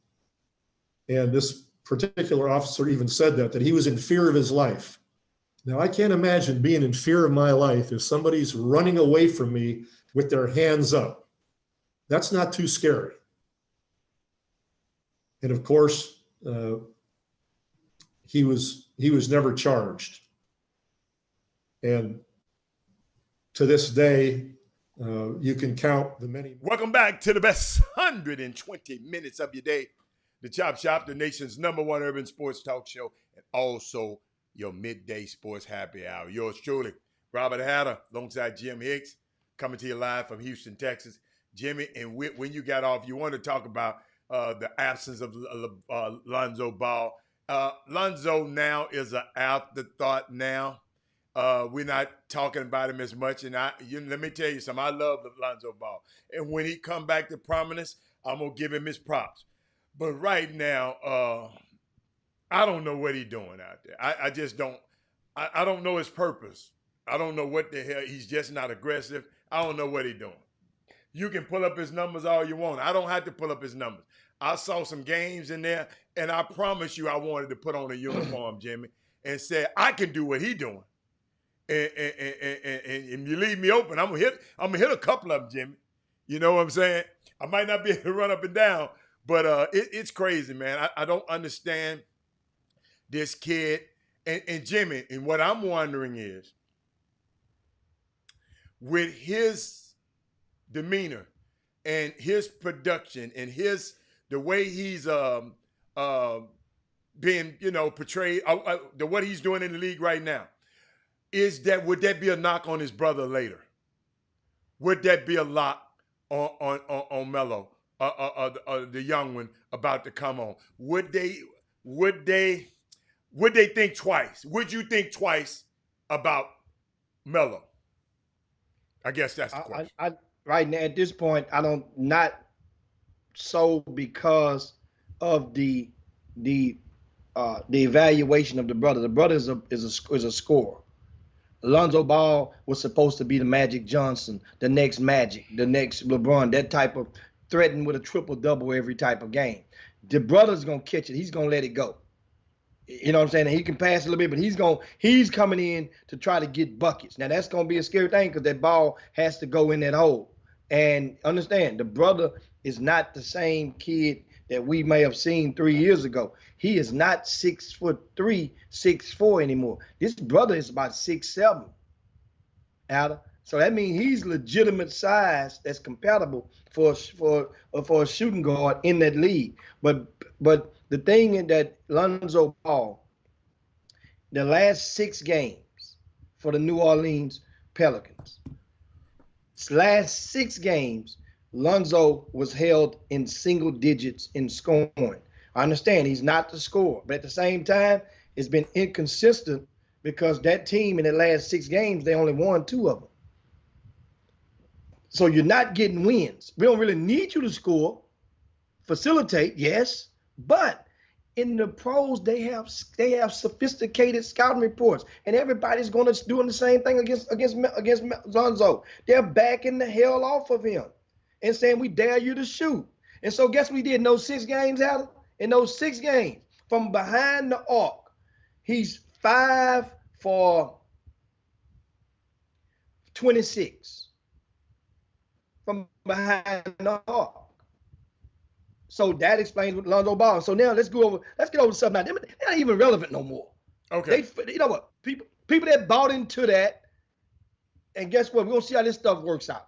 Speaker 8: And this particular officer even said that he was in fear of his life. Now, I can't imagine being in fear of my life if somebody's running away from me with their hands up. That's not too scary. And of course, he was never charged. And to this day, you can count the many.
Speaker 2: Welcome back to the best 120 minutes of your day. The Chop Shop, the nation's #1 urban sports talk show, and also your midday sports happy hour. Yours truly, Robert Hatter, alongside Jim Hicks, coming to you live from Houston, Texas. Jimmy, and when you got off, you want to talk about the absence of Lonzo Ball. Lonzo now is an afterthought now. We're not talking about him as much. And let me tell you something. I love Lonzo Ball. And when he come back to prominence, I'm going to give him his props. But right now, I don't know what he's doing out there. I just don't. I don't know his purpose. I don't know what the hell. He's just not aggressive. I don't know what he's doing. You can pull up his numbers all you want. I don't have to pull up his numbers. I saw some games in there, and I promise you I wanted to put on a uniform, Jimmy, and say, I can do what he's doing. And you leave me open, I'm gonna hit a couple of them, Jimmy. You know what I'm saying? I might not be able to run up and down, but it's crazy, man. I don't understand this kid. And Jimmy, and what I'm wondering is, with his demeanor and his production and the way he's being, portrayed, what he's doing in the league right now, would that be a knock on his brother later? Would that be a lock on Melo, the young one about to come on? Would they think twice? Would you think twice about Melo? I guess that's the question.
Speaker 3: Right now, at this point, I don't, not so because of the evaluation of the brother. The brother is a scorer. Lonzo Ball was supposed to be the Magic Johnson, the next Magic, the next LeBron, that type of threaten with a triple-double every type of game. The brother's going to catch it. He's going to let it go. You know what I'm saying? And he can pass a little bit, but he's coming in to try to get buckets. Now, that's going to be a scary thing because that ball has to go in that hole. And understand, the brother is not the same kid that we may have seen 3 years ago. He is not 6'3", 6'4" anymore. This brother is about 6'7", Adam. So that means he's legitimate size that's compatible for a shooting guard in that league. But the thing is that Lonzo Ball, the last 6 games for the New Orleans Pelicans, last 6 games, Lonzo was held in single digits in scoring. I understand he's not the scorer, but at the same time, it's been inconsistent because that team in the last 6 games, they only won 2 of them. So you're not getting wins. We don't really need you to score, facilitate, yes, but in the pros, they have sophisticated scouting reports, and everybody's going to doing the same thing against Lonzo. They're backing the hell off of him and saying, we dare you to shoot. And so guess what we did in those 6 games, Adam? In those 6 games, from behind the arc, he's 5 for 26 from behind the arc. So that explains what Lonzo Ball. So now let's get over something now. They're not even relevant no more.
Speaker 2: Okay.
Speaker 3: You know what? People that bought into that, and guess what? We're gonna see how this stuff works out.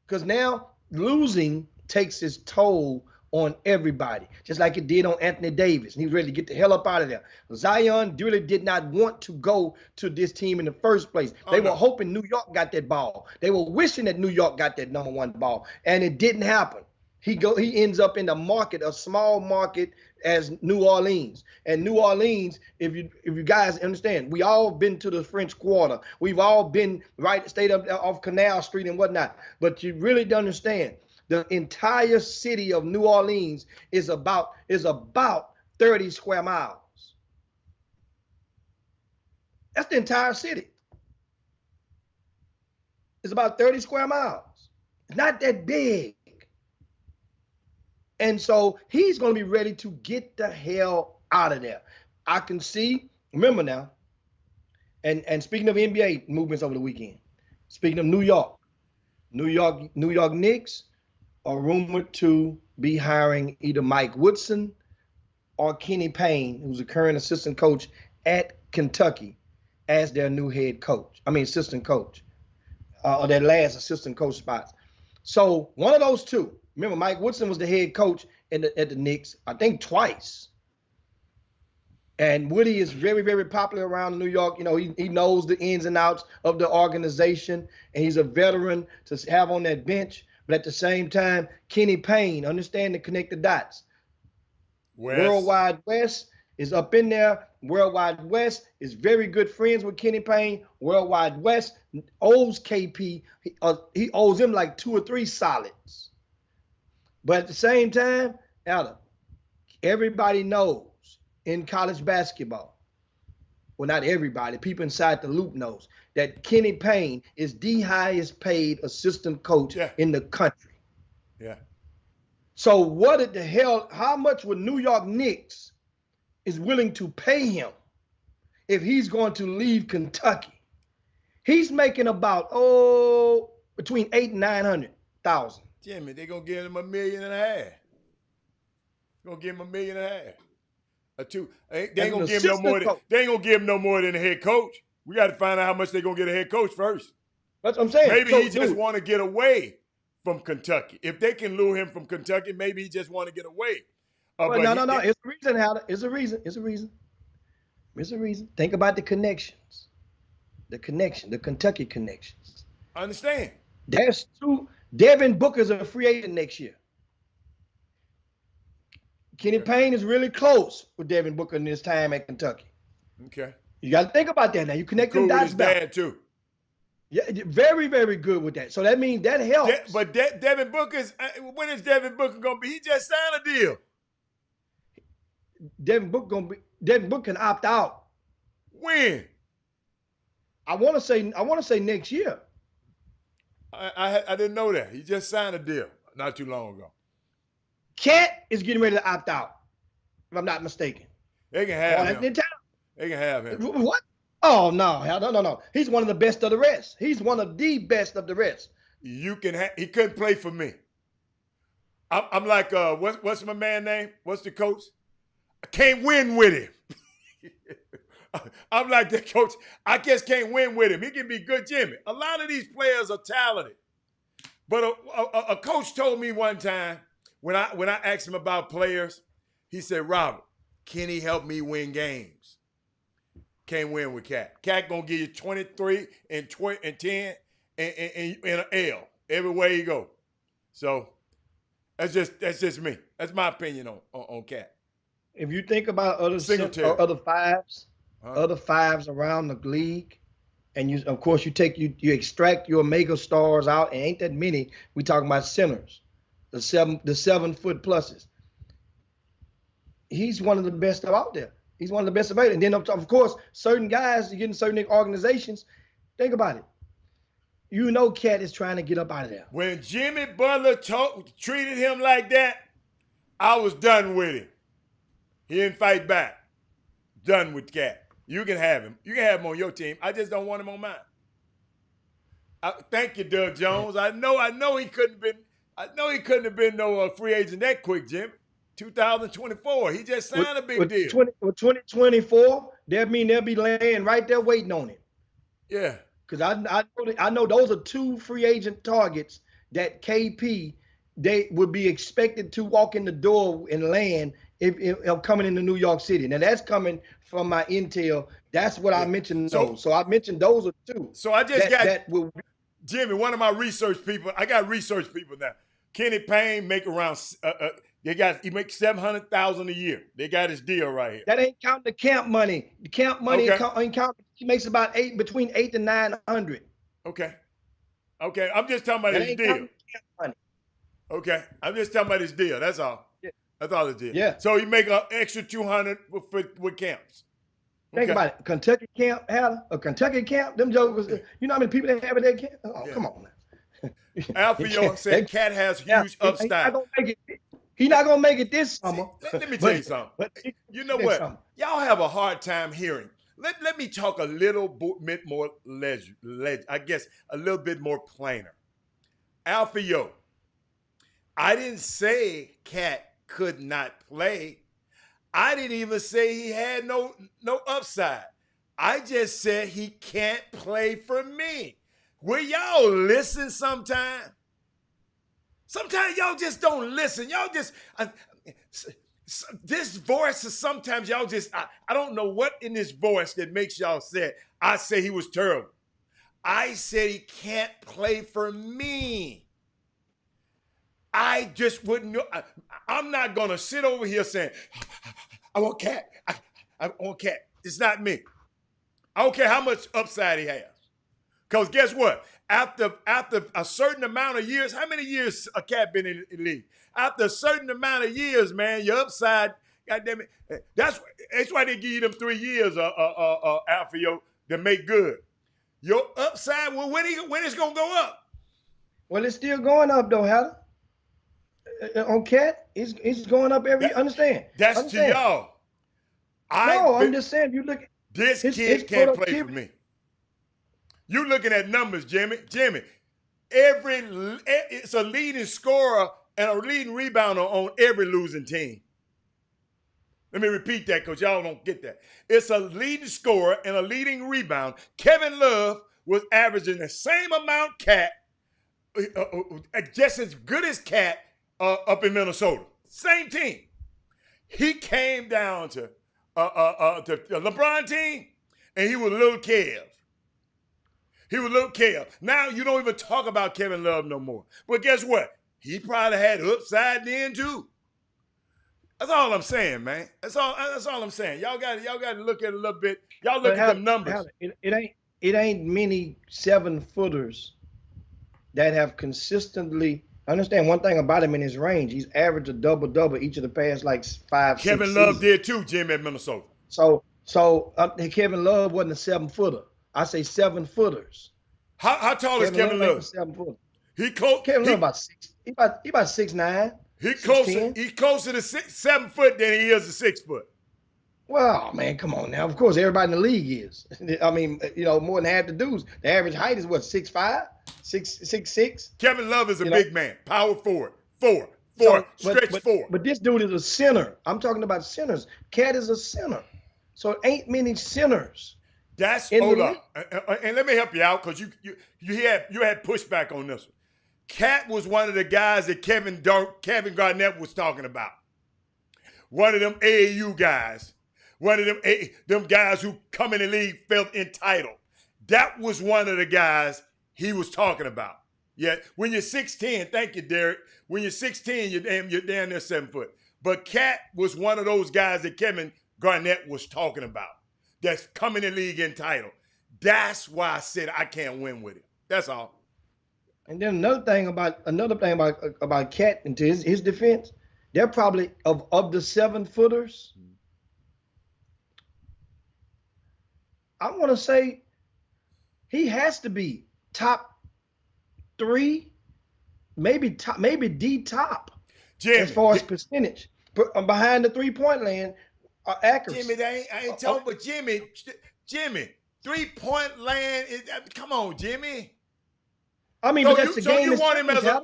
Speaker 3: Because now losing takes its toll on everybody, just like it did on Anthony Davis. And he was ready to get the hell up out of there. Zion really did not want to go to this team in the first place. They were hoping New York got that ball. They were wishing that New York got that number 1 ball, and it didn't happen. He ends up in the market, a small market as New Orleans. And New Orleans, if you guys understand, we all been to the French Quarter. We've all been stayed up off Canal Street and whatnot. But you really don't understand. The entire city of New Orleans is about 30 square miles. That's the entire city. It's about 30 square miles. It's not that big. And so he's going to be ready to get the hell out of there. I can see, remember now, and speaking of NBA movements over the weekend, speaking of New York Knicks are rumored to be hiring either Mike Woodson or Kenny Payne, who's a current assistant coach at Kentucky, as their new assistant coach, or their last assistant coach spots. So one of those two. Remember, Mike Woodson was the head coach at the Knicks, I think twice. And Woody is very, very popular around New York. You know, he knows the ins and outs of the organization, and he's a veteran to have on that bench. But at the same time, Kenny Payne, understand to connect the dots. Worldwide West is up in there. Worldwide West is very good friends with Kenny Payne. Worldwide West owes KP. He owes him like 2 or 3 solids. But at the same time, Adam, everybody knows in college basketball, well, not everybody, people inside the loop knows that Kenny Payne is the highest paid assistant coach in the country.
Speaker 2: Yeah.
Speaker 3: So what the hell, how much would New York Knicks is willing to pay him if he's going to leave Kentucky? He's making about, between $800,000 and $900,000.
Speaker 2: Jimmy, they're going to give him $1.5 million. They're going to give him $1.5 million. Or 2. They ain't going to give him no more. They ain't going to give him no more than a head coach. We got to find out how much they're going to get a head coach first.
Speaker 3: That's what I'm saying.
Speaker 2: Maybe he just want to get away from Kentucky. If they can lure him from Kentucky, maybe he just want to get away.
Speaker 3: No. It's a reason, Howard. It's a reason. Think about the connections. The Kentucky connections.
Speaker 2: I understand.
Speaker 3: There's 2. Devin Booker's a free agent next year. Kenny Payne is really close with Devin Booker in his time at Kentucky.
Speaker 2: Okay.
Speaker 3: You got to think about that now. You connect the dots back.
Speaker 2: Dad too.
Speaker 3: Yeah, very, very good with that. So that means that helps.
Speaker 2: But Devin Booker's, when is Devin Booker going to be? He just signed a deal.
Speaker 3: Devin Booker can opt out.
Speaker 2: When?
Speaker 3: I want to say next year.
Speaker 2: I didn't know that. He just signed a deal not too long ago.
Speaker 3: Cat is getting ready to opt out, if I'm not mistaken.
Speaker 2: They can have him.
Speaker 3: They
Speaker 2: They can have him.
Speaker 3: What? Oh no, no. He's one of the best of the rest. He's one of the best of the rest.
Speaker 2: You can have. He couldn't play for me. I'm like, what's my man name? What's the coach? I can't win with him. I'm like that coach. I just can't win with him. He can be good, Jimmy. A lot of these players are talented, but a coach told me one time when I asked him about players, he said, "Robert, can he help me win games?" Can't win with Cat. Cat gonna give you 23 and 20 and 10 and an L everywhere you go. So that's just me. That's my opinion on Cat.
Speaker 3: If you think about other fives around the league, and you extract your mega stars out, and ain't that many. We talking about centers, the 7 foot pluses. He's one of the best out there. He's one of the best available. And then of course, certain guys, you get in certain organizations. Think about it. You know, Cat is trying to get up out of there.
Speaker 2: When Jimmy Butler treated him like that, I was done with him. He didn't fight back. Done with Cat. You can have him. You can have him on your team. I just don't want him on mine. Thank you, Doug Jones. I know he couldn't have been no free agent that quick, Jim. 2024. He just signed a big deal.
Speaker 3: 2024, they'll be laying right there waiting on him.
Speaker 2: Yeah.
Speaker 3: Because I know those are 2 free agent targets that KP they would be expected to walk in the door and land if coming into New York City. Now that's coming from my intel. That's what I mentioned those. So I mentioned those are 2.
Speaker 2: So I just Jimmy, one of my research people. I got research people now. Kenny Payne make around he makes $700,000 a year. They got his deal right here.
Speaker 3: That ain't counting the camp money. The camp money ain't counting. He makes about between 8 and 900.
Speaker 2: Okay. I'm just talking about his deal. Okay. I'm just talking about his deal. That's all. Yeah. That's all his deal.
Speaker 3: Yeah.
Speaker 2: So you make an extra 200 with camps.
Speaker 3: Think about it. Kentucky camp had a Kentucky camp. Them jokers. You know how many people they have at that camp? Oh, come on, man.
Speaker 2: Alfio said Cat has huge upside.
Speaker 3: He's not gonna make it this summer.
Speaker 2: Let me tell you something. You know what? Y'all have a hard time hearing. Let me talk a little bit more I guess a little bit more plainer. Alfio, I didn't say Cat could not play. I didn't even say he had no upside. I just said he can't play for me. Will y'all listen sometime? Sometimes y'all just don't listen. Y'all just, this voice is sometimes y'all just, I don't know what in this voice that makes y'all say, I say he was terrible. I said he can't play for me. I just wouldn't know. I'm not going to sit over here saying, I want Cat. I want Cat. It's not me. I don't care how much upside he has. Because guess what? After a certain amount of years, how many years a Cat been in the league? After a certain amount of years, man, your upside, goddamn it, that's why they give you them 3 years, Alfio, to make good. Your upside, well, when it's gonna go up?
Speaker 3: Well, it's still going up though, Heather. On Cat, it's going up every. Understand?
Speaker 2: That's
Speaker 3: understand.
Speaker 2: To y'all.
Speaker 3: I'm just saying. You look.
Speaker 2: This kid can't play for me. You looking at numbers, Jimmy. It's a leading scorer and a leading rebounder on every losing team. Let me repeat that because y'all don't get that. It's a leading scorer and a leading rebound. Kevin Love was averaging the same amount Cat, just as good as Cat up in Minnesota. Same team. He came down to LeBron team, and he was little Kev. He was little Kev. Now you don't even talk about Kevin Love no more. But guess what? He probably had upside then too. That's all I'm saying, man. That's all I'm saying. Y'all got to look at it a little bit. Y'all look at the numbers.
Speaker 3: It ain't many 7-footers that have consistently. Understand one thing about him in his range. He's averaged a double each of the past 5.
Speaker 2: Kevin Love did too, Jim, at Minnesota.
Speaker 3: So Kevin Love wasn't a 7-footer. I say 7-footers.
Speaker 2: How tall is Kevin Love?
Speaker 3: 7-footer.
Speaker 2: He close.
Speaker 3: Kevin Love about 6. He about 6'9".
Speaker 2: He's closer
Speaker 3: 6'10"?
Speaker 2: He's closer to 7 foot than he is to 6 foot.
Speaker 3: Well, man, come on now. Of course, everybody in the league is. I mean, more than half the dudes. The average height is what, 6'5", 6'6"?
Speaker 2: Kevin Love is a big man, power forward, four, stretch four.
Speaker 3: But this dude is a center. I'm talking about centers. Cat is a center. So ain't many centers.
Speaker 2: Hold up. And let me help you out because you had pushback on this one. Cat was one of the guys that Kevin Garnett was talking about. One of them AAU guys. One of them guys who come in the league felt entitled. That was one of the guys he was talking about. Yeah, when you're 6'10", thank you, Derek. When you're 6'10", you're damn near 7 foot. But Cat was one of those guys that Kevin Garnett was talking about. That's coming in the league entitled. That's why I said I can't win with it. That's all.
Speaker 3: And then another thing about Cat, and to his defense, they're probably of the 7-footers. I want to say he has to be top 3, maybe D top,
Speaker 2: Jimmy,
Speaker 3: as far as percentage behind the 3-point land accuracy.
Speaker 2: Jimmy, I ain't talking, but Jimmy, 3-point land is. Come on, Jimmy.
Speaker 3: I mean, but that's the game.
Speaker 2: You want him as a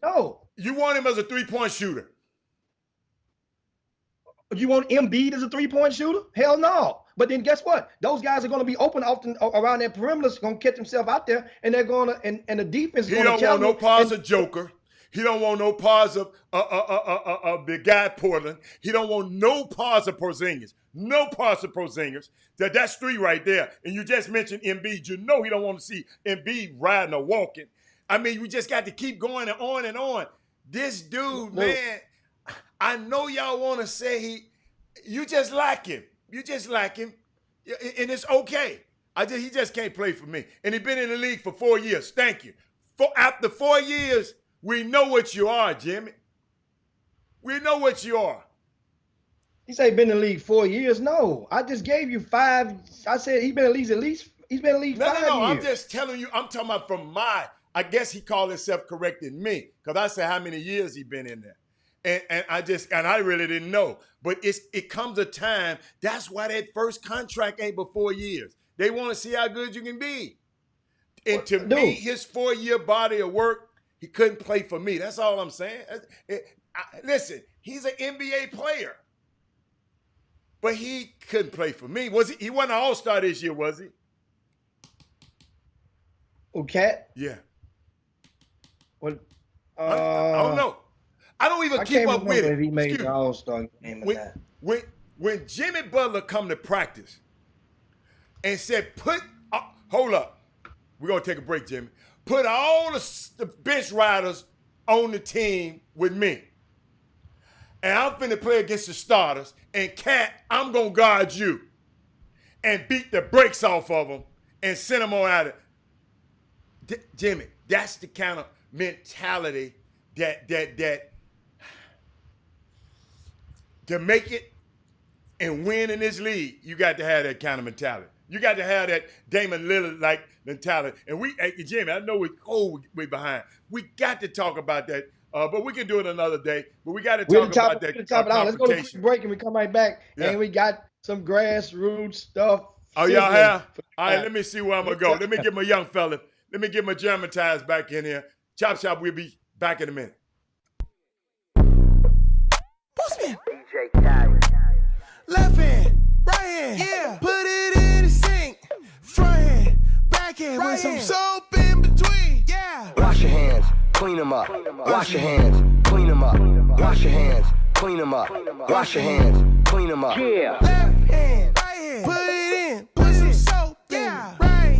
Speaker 3: no.
Speaker 2: You want him as a 3-point shooter.
Speaker 3: You want Embiid as a 3-point shooter? Hell no. But then guess what? Those guys are going to be open often around that perimeter, going to catch themselves out there, and they're going to, and the defense is going to.
Speaker 2: He don't want no parts of Joker. He don't want no parts of the guy at Portland. He don't want no parts of Porzingis. No parts of Porzingis. That's 3 right there. And you just mentioned Embiid. You know he don't want to see Embiid riding or walking. I mean, we just got to keep going and on and on. This dude, man, I know y'all want to say you just like him. You just like him, and it's okay. He just can't play for me. And he's been in the league for 4 years. Thank you. After 4 years, we know what you are, Jimmy. We know what you are.
Speaker 3: He said he's been in the league 4 years. No, I just gave you 5. I said he's been in the league he's been in the league 5 years.
Speaker 2: No, I'm just telling you. I'm talking about from I guess he called himself correcting me because I said how many years he been in there. And I really didn't know. But it comes a time, that's why that first contract ain't but 4 years. They want to see how good you can be. And to me, his 4-year body of work, he couldn't play for me. That's all I'm saying. Listen, he's an NBA player. But he couldn't play for me. He wasn't an all-star this year, was he?
Speaker 3: Oh, Cat?
Speaker 2: Yeah.
Speaker 3: Well,
Speaker 2: I don't know. I don't even keep up with it.
Speaker 3: If he made the All-Star game or not.
Speaker 2: When Jimmy Butler come to practice and said, hold up. We're going to take a break, Jimmy. Put all the bench riders on the team with me. And I'm finna play against the starters. And Cat, I'm going to guard you. And beat the brakes off of them and send them on out of it. Jimmy, that's the kind of mentality that to make it and win in this league, you got to have that kind of mentality. You got to have that Damon Lillard-like mentality. And Jimmy, I know we're behind. We got to talk about that, but we can do it another day. But we got to talk about that confrontation.
Speaker 3: Let's go to break and we come right back. Yeah. And we got some grassroots stuff.
Speaker 2: Oh, y'all have? All right, let me see where I'm going to go. Let me get my young fella. Let me get my German ties back in here. Chop Shop, we'll be back in a minute.
Speaker 4: Bossman. DJ Khaled. Left hand, right hand. Yeah. Put it in the sink. Front hand, back hand. Right with some soap in between. Yeah.
Speaker 5: Wash your hands, clean them up. Wash your hands, clean them up. Wash your hands, clean them up. Wash your hands, clean them up. Yeah.
Speaker 4: Left hand, right hand. Put it in. Put some soap in. Right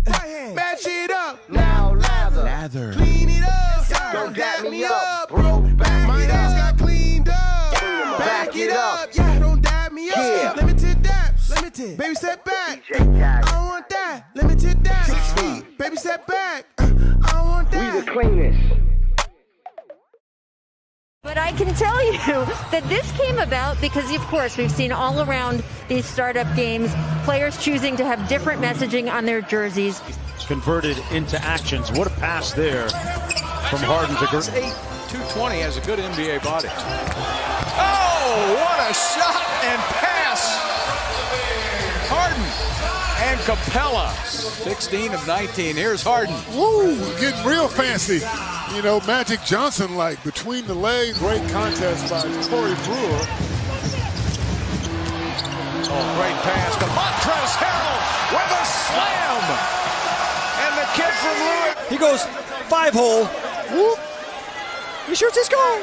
Speaker 4: hand, match it up. Now lather. Clean it up.
Speaker 5: Don't dap me up,
Speaker 4: bro. My hands got cleaned up. Back it up. Yeah, don't dab me up.
Speaker 5: Yeah.
Speaker 4: Limited dabs. Limited. Baby, step back. I don't want that. Limited dabs. 6 feet. Baby, step back. I don't want that.
Speaker 5: We the cleanest.
Speaker 9: But I can tell you that this came about because, of course, we've seen all around these startup games, players choosing to have different messaging on their jerseys.
Speaker 7: Converted into actions. What a pass there from Harden to Green. 220, has a good NBA body. Oh, what a shot and pass. Harden and Capella. 16 of 19. Here's Harden.
Speaker 10: Woo, getting real fancy. You know, Magic Johnson-like, between the legs. Great contest by Corey Brewer.
Speaker 7: Oh, great pass to Montrezl Harrell with a slam. And the kid from Lewis. He goes 5-hole. Whoop. He shoots, his goal.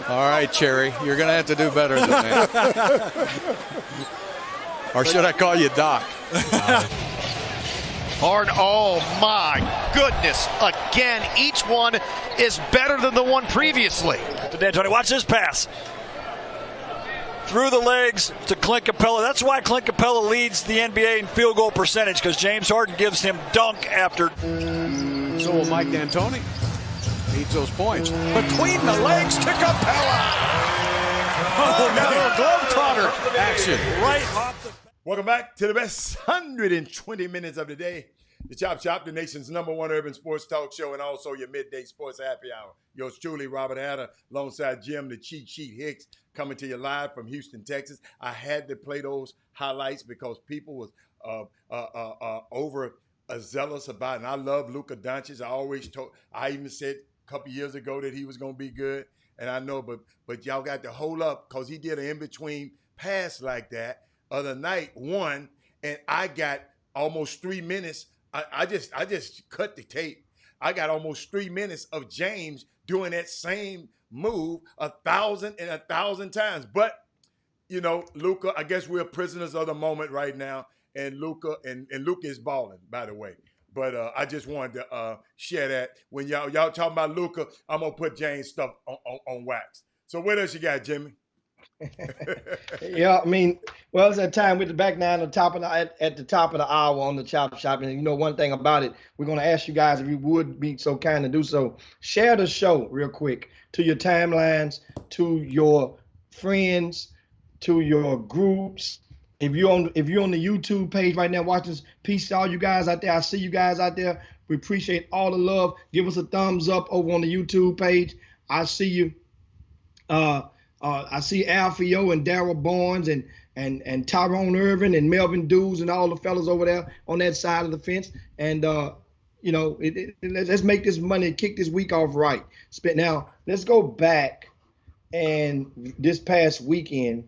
Speaker 7: All right, Cherry, you're going to have to do better than that. Or should I call you Doc?
Speaker 6: Harden, oh my goodness. Again, each one is better than the one previously.
Speaker 7: To D'Antoni, watch this pass. Through the legs to Clint Capella. That's why Clint Capella leads the NBA in field goal percentage, because James Harden gives him dunk after. So will Mike D'Antoni. Needs those points. Between the legs to Capella. Oh, now Globetrotter action. Right off the...
Speaker 2: Welcome back to the best 120 minutes of the day. The Chop Shop, the nation's #1 urban sports talk show, and also your midday sports happy hour. Yours truly, Robert Hatter, alongside Jim, the Cheat Sheet Hicks, coming to you live from Houston, Texas. I had to play those highlights because people was over zealous about it. And I love Luka Doncic. I even said a couple years ago that he was going to be good. And I know, but y'all got to hold up because he did an in-between pass like that other night, one, and I got almost 3 minutes. I just cut the tape. I got almost 3 minutes of James doing that same move 1,000 and 1,000 times. But, you know, Luka, I guess we're prisoners of the moment right now. And Luka is balling, by the way. But I just wanted to share that. When y'all talking about Luka, I'm going to put James stuff on wax. So what else you got, Jimmy?
Speaker 3: Yeah, I mean, well, it's that time with the back nine at the top of the hour on the Chop Shop. And you know, one thing about it, we're going to ask you guys if you would be so kind to do so. Share the show real quick to your timelines, to your friends, to your groups. If you're on the YouTube page right now watching this, peace to all you guys out there. I see you guys out there. We appreciate all the love. Give us a thumbs up over on the YouTube page. I see you. I see Alfio and Darryl Barnes and Tyrone Irvin and Melvin Dews and all the fellas over there on that side of the fence. And, you know, let's make this money, kick this week off right. Now, let's go back. And this past weekend,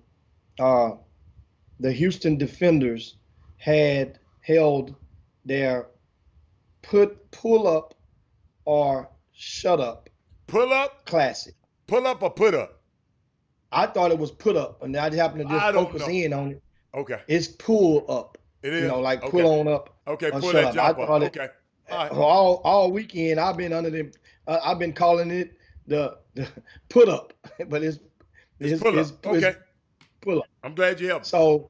Speaker 3: the Houston Defenders had held their pull up or shut up.
Speaker 2: Pull up?
Speaker 3: Classic.
Speaker 2: Pull up or put up?
Speaker 3: I thought it was put up, and I just happened to just focus in on it.
Speaker 2: Okay.
Speaker 3: It's pull up.
Speaker 2: It is?
Speaker 3: You know, like pull on up.
Speaker 2: Okay, pull that jump up. Okay.
Speaker 3: All weekend, I've been under them. I've been calling it the put up, but it's pull up.
Speaker 2: Okay.
Speaker 3: Pull up.
Speaker 2: I'm glad you helped.
Speaker 3: So,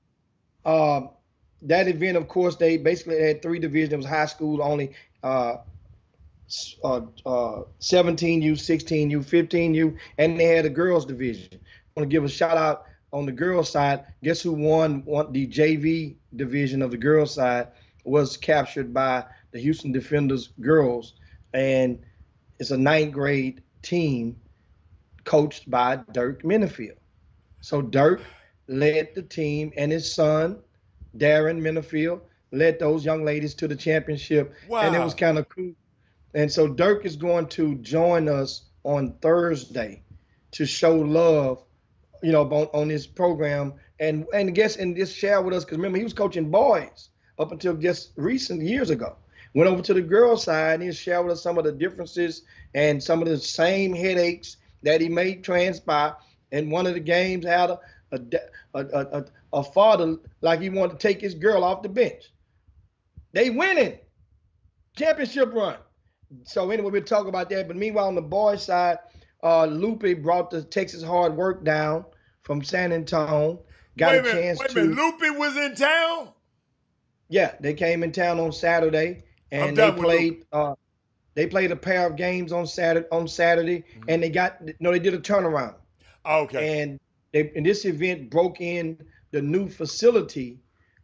Speaker 3: that event, of course, they basically had 3 divisions. It was high school only. 17U, 16U, 15U, and they had a girls division. I want to give a shout out on the girls side. Guess who won the JV division of the girls side was captured by the Houston Defenders girls, and it's a 9th grade team coached by Dirk Minifield. So Dirk led the team, and his son, Darren Minifield, led those young ladies to the championship. Wow. And it was kind of cool. And so Dirk is going to join us on Thursday to show love, you know, on his program and just share with us, because remember, he was coaching boys up until just recent years ago. Went over to the girls' side and he shared with us some of the differences and some of the same headaches that he made transpire. And one of the games had a father like he wanted to take his girl off the bench. They winning. Championship run. So anyway, we'll talk about that. But meanwhile, on the boys' side, Lupe brought the Texas Hard Work down from San Antonio. Wait a minute,
Speaker 2: Lupe was in town?
Speaker 3: Yeah, they came in town on Saturday, and they played a pair of games on Saturday, mm-hmm. And they did a turnaround.
Speaker 2: Okay.
Speaker 3: And this event broke in the new facility,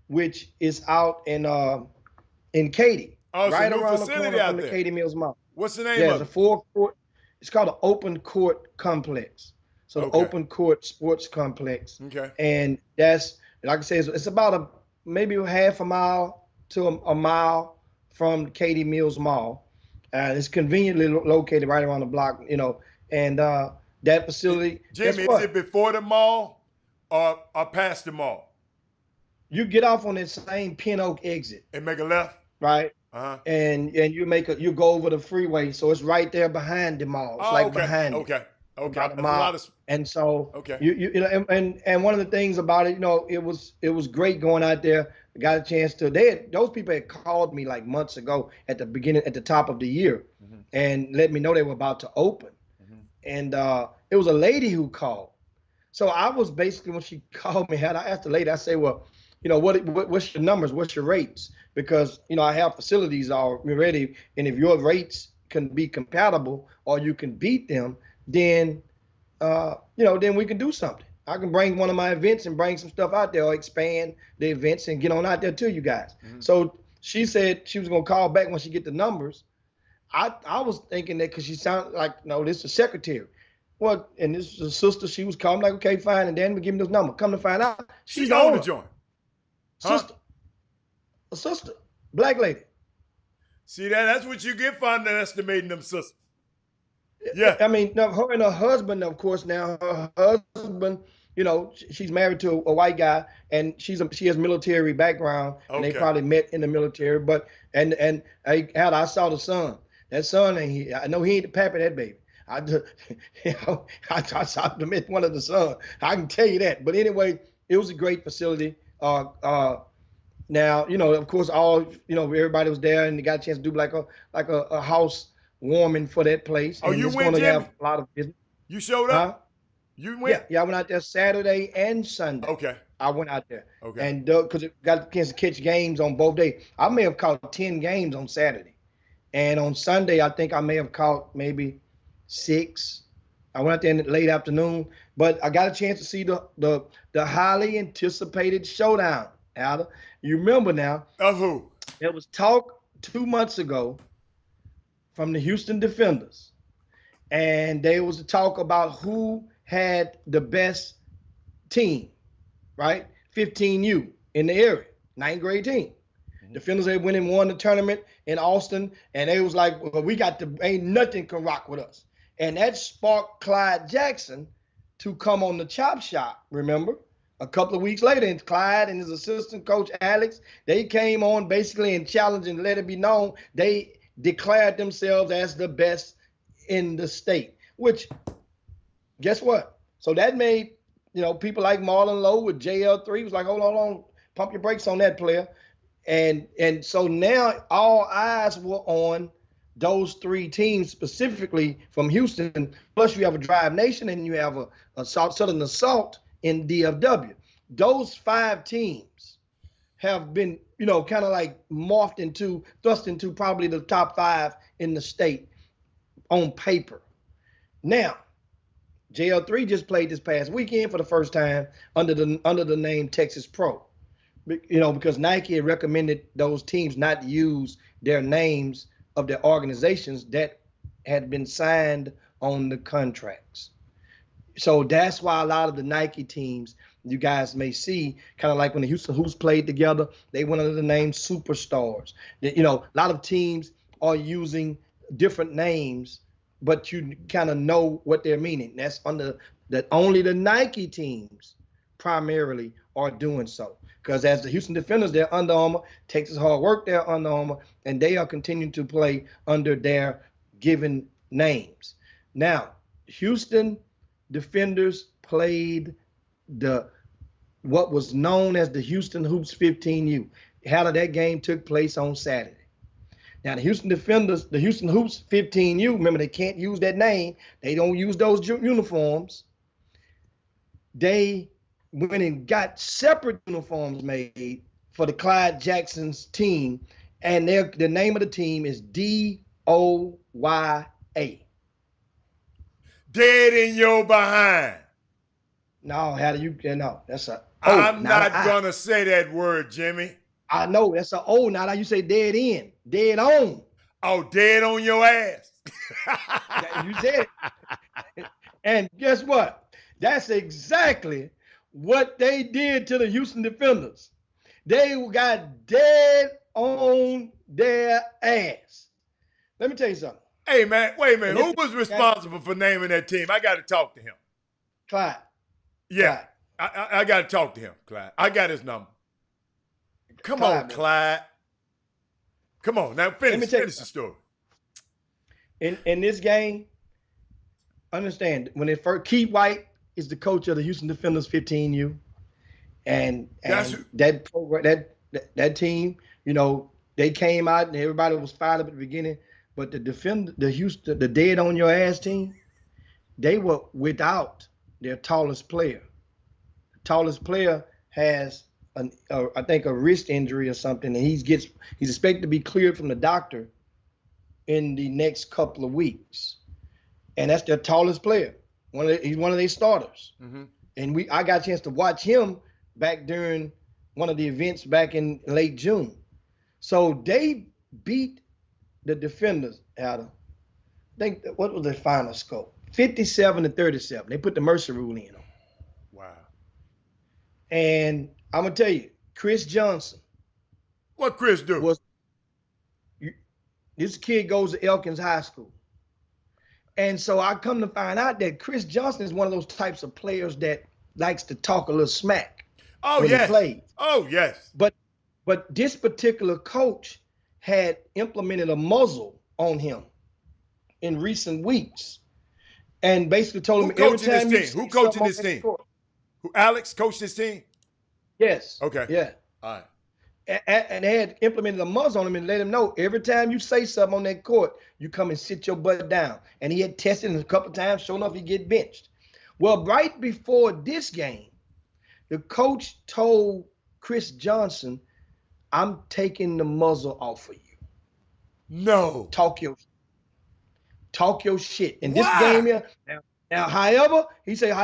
Speaker 3: which is out in Katy.
Speaker 2: Oh,
Speaker 3: right
Speaker 2: so
Speaker 3: around
Speaker 2: new
Speaker 3: the corner from the Katy Mills Mall.
Speaker 2: What's the name
Speaker 3: Yeah,
Speaker 2: of
Speaker 3: it's
Speaker 2: it?
Speaker 3: a 4-court. It's called an open court complex. So the
Speaker 2: Okay.
Speaker 3: open court sports complex.
Speaker 2: Okay.
Speaker 3: And that's, like I said, it's about maybe half a mile to a mile from Katy Mills Mall. It's conveniently located right around the block, and that facility.
Speaker 2: Jimmy,
Speaker 3: guess what?
Speaker 2: is it before the mall or past the mall?
Speaker 3: You get off on that same Pin Oak exit,
Speaker 2: And make a left?
Speaker 3: right?
Speaker 2: Uh-huh.
Speaker 3: And you go over the freeway, so it's right there behind the mall. It's like
Speaker 2: okay.
Speaker 3: behind it.
Speaker 2: Okay. Okay.
Speaker 3: By the
Speaker 2: That's a
Speaker 3: mall.
Speaker 2: lot of
Speaker 3: And so
Speaker 2: Okay.
Speaker 3: you know, and one of the things about it, it was great going out there. I got a chance to. Those people had called me like months ago at the top of the year, and let me know they were about to open. And it was a lady who called. So I was basically, when she called me, I asked the lady, I say, well, what's your numbers? What's your rates? Because I have facilities already, and if your rates can be compatible or you can beat them, then then we can do something. I can bring one of my events and bring some stuff out there, or expand the events and get on out there to you guys. So she said she was gonna call back when she get the numbers. I was thinking that because she sounded like, no, this is a secretary. Well, and this is a sister. She was calling, like, okay, fine. And then we give me those numbers. Come to find out,
Speaker 2: She's on the joint. Huh?
Speaker 3: A sister, black lady.
Speaker 2: See that's what you get for underestimating them sisters. Yeah.
Speaker 3: I mean, now, her and her husband, of course, now her husband, she's married to a white guy, and she has military background, and they
Speaker 2: Okay.
Speaker 3: probably met in the military. But and I saw the son. That son, I know he ain't the pappy of that baby. I saw him met one of the sons. I can tell you that. But anyway, it was a great facility. Now, of course, everybody was there, and they got a chance to do like a house warming for that place.
Speaker 2: Oh,
Speaker 3: and
Speaker 2: you
Speaker 3: it's
Speaker 2: went,
Speaker 3: gonna
Speaker 2: Jimmy?
Speaker 3: have a lot of business.
Speaker 2: You showed up?
Speaker 3: Huh?
Speaker 2: You went?
Speaker 3: Yeah, I went out there Saturday and Sunday.
Speaker 2: Okay.
Speaker 3: I went out there.
Speaker 2: Okay.
Speaker 3: And because it got a chance to catch games on both days. I may have caught 10 games on Saturday. And on Sunday, I think I may have caught maybe 6. I went out there in the late afternoon, but I got a chance to see the highly anticipated showdown. Alda, you remember now?
Speaker 2: Of who?
Speaker 3: There was talk 2 months ago from the Houston Defenders, and there was a talk about who had the best team, right? 15U in the area, 9th grade team. Defenders had went and won the tournament in Austin, and they was like, well, ain't nothing can rock with us. And that sparked Clyde Jackson to come on the Chop Shop, remember? A couple of weeks later, and Clyde and his assistant coach, Alex, they came on basically and challenged and let it be known they declared themselves as the best in the state, which, guess what? So that made, people like Marlon Lowe with JL3 was like, hold on, pump your brakes on that player. And so now all eyes were on those 3 teams, specifically from Houston. Plus you have a Drive Nation and you have a Southern Assault in DFW. Those 5 teams have been, kind of like thrust into probably the top 5 in the state on paper. Now, JL3 just played this past weekend for the first time under the name Texas Pro. Because Nike had recommended those teams not to use their names of their organizations that had been signed on the contracts. So that's why a lot of the Nike teams you guys may see, kind of like when the Houston Hoops played together, they went under the name Superstars. A lot of teams are using different names, but you kind of know what they're meaning. That's only the Nike teams primarily are doing so. Because as the Houston Defenders, they're Under Armour. Texas Hard Work, they're Under Armour. And they are continuing to play under their given names. Now, Houston Defenders played what was known as the Houston Hoops 15U. How that game took place on Saturday. Now, the Houston Defenders, the Houston Hoops 15U, remember, they can't use that name. They don't use those uniforms. They went and got separate uniforms made for the Clyde Jackson's team, and the name of the team is DOYA.
Speaker 2: Dead in your behind.
Speaker 3: No, that's a
Speaker 2: I'm not gonna say that word, Jimmy.
Speaker 3: I know that's a O. Now you say dead in, dead on.
Speaker 2: Oh, dead on your ass.
Speaker 3: You said it. And guess what? That's exactly what they did to the Houston Defenders. They got dead on their ass. Let me tell you something.
Speaker 2: Hey, man, wait a minute. Who was responsible for naming that team? I got to talk to him.
Speaker 3: Clyde.
Speaker 2: Yeah, Clyde. I got to talk to him, Clyde. I got his number. Come on, Clyde. Come on, now finish the story.
Speaker 3: In this game, understand, when it first, Keith White is the coach of the Houston Defenders 15U. And that program, that team, you know, they came out and everybody was fired up at the beginning. But the dead on your ass team, they were without their tallest player. The tallest player has I think a wrist injury or something, and he's expected to be cleared from the doctor in the next couple of weeks. And that's their tallest player. He's one of their starters. Mm-hmm. And I got a chance to watch him back during one of the events back in late June. So they beat the Defenders, Adam. I think, what was their final score? 57-37. They put the Mercer rule in.
Speaker 2: Wow.
Speaker 3: And I'm going to tell you, Chris Johnson.
Speaker 2: What Chris do?
Speaker 3: This kid goes to Elkins High School. And so I come to find out that Chris Johnson is one of those types of players that likes to talk a little smack.
Speaker 2: Oh,
Speaker 3: when
Speaker 2: yes.
Speaker 3: He plays.
Speaker 2: Oh, yes.
Speaker 3: But this particular coach had implemented a muzzle on him in recent weeks. And basically told him every time
Speaker 2: Who coaching this team? Who Alex coached this team?
Speaker 3: Yes.
Speaker 2: Okay.
Speaker 3: Yeah.
Speaker 2: All right.
Speaker 3: And they had implemented a muzzle on him and let him know every time you say something on that court, you come and sit your butt down. And he had tested him a couple of times, sure enough, he get benched. Well, right before this game, the coach told Chris Johnson, I'm taking the muzzle off of you.
Speaker 2: No.
Speaker 3: Talk your shit. In this game here, now, however, he said,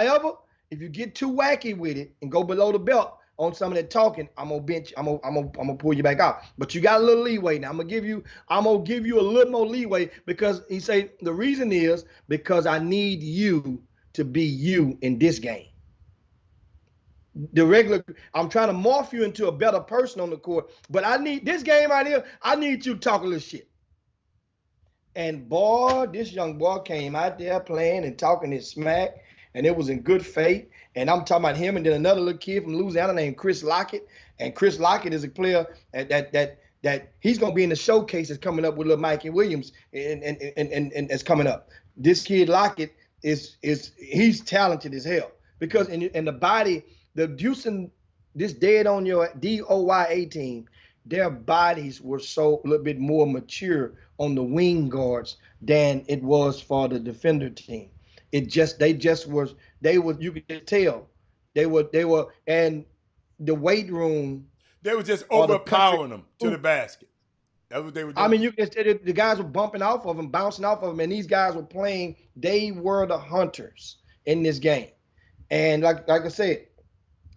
Speaker 3: if you get too wacky with it and go below the belt on some of that talking, I'm gonna bench, I'm gonna pull you back out. But you got a little leeway now. I'm gonna give you a little more leeway because he said the reason is because I need you to be you in this game. I'm trying to morph you into a better person on the court, but I need this game right here. I need you to talk a little shit. And boy, this young boy came out there playing and talking his smack, and it was in good faith. And I'm talking about him and then another little kid from Louisiana named Chris Lockett. And Chris Lockett is a player that he's going to be in the showcases coming up with little Mikey Williams and that's coming up. This kid Lockett he's talented as hell because in the body, the Houston, this dead on your DOYA team, their bodies were a little bit more mature on the wing guards than it was for the defender team. You could just tell they were, and the weight room.
Speaker 2: They were just overpowering them to the basket. That's what they were doing.
Speaker 3: I mean, you can say the guys were bumping off of them, bouncing off of them, and these guys were playing. They were the hunters in this game. And like I said,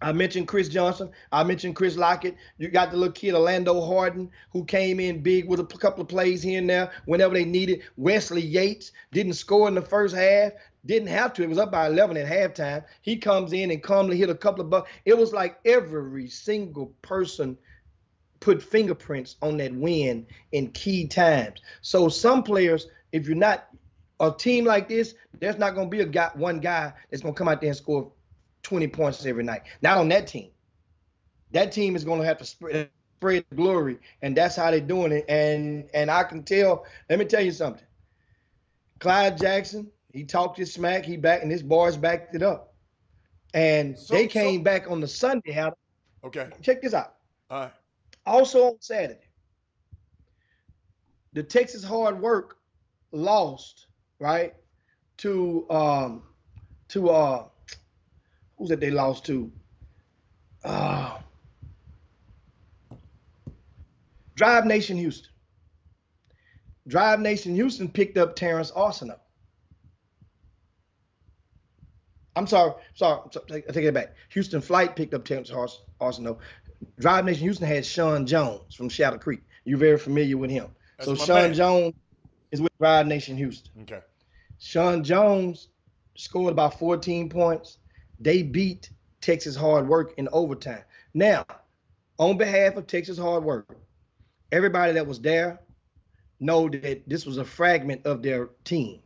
Speaker 3: I mentioned Chris Johnson. I mentioned Chris Lockett. You got the little kid, Orlando Harden, who came in big with a couple of plays here and there whenever they needed. Wesley Yates didn't score in the first half. Didn't have to. It was up by 11 at halftime. He comes in and calmly hit a couple of bucks. It was like every single person put fingerprints on that win in key times. So some players, if you're not a team like this, there's not going to be one guy that's going to come out there and score 20 points every night. Not on that team. That team is going to have to spread the glory, and that's how they're doing it. And I can tell, let me tell you something. Clyde Jackson, he talked his smack, and his boys backed it up. And they came back on the Sunday.
Speaker 2: Okay.
Speaker 3: Check this out.
Speaker 2: All right.
Speaker 3: Also on Saturday, the Texas Hard Work lost, right, to who's that they lost to? Drive Nation Houston. Drive Nation Houston picked up Terrence Arsenault. I'm sorry, I take it back. Houston Flight picked up Terrence Arsenault. Drive Nation Houston had Sean Jones from Shadow Creek. You're very familiar with him.
Speaker 2: That's
Speaker 3: so
Speaker 2: my
Speaker 3: Sean
Speaker 2: man.
Speaker 3: Jones, is with Drive Nation Houston.
Speaker 2: Okay.
Speaker 3: Sean Jones scored about 14 points. They beat Texas Hard Work in overtime. Now, on behalf of Texas Hard Work, everybody that was there know that this was a fragment of their team.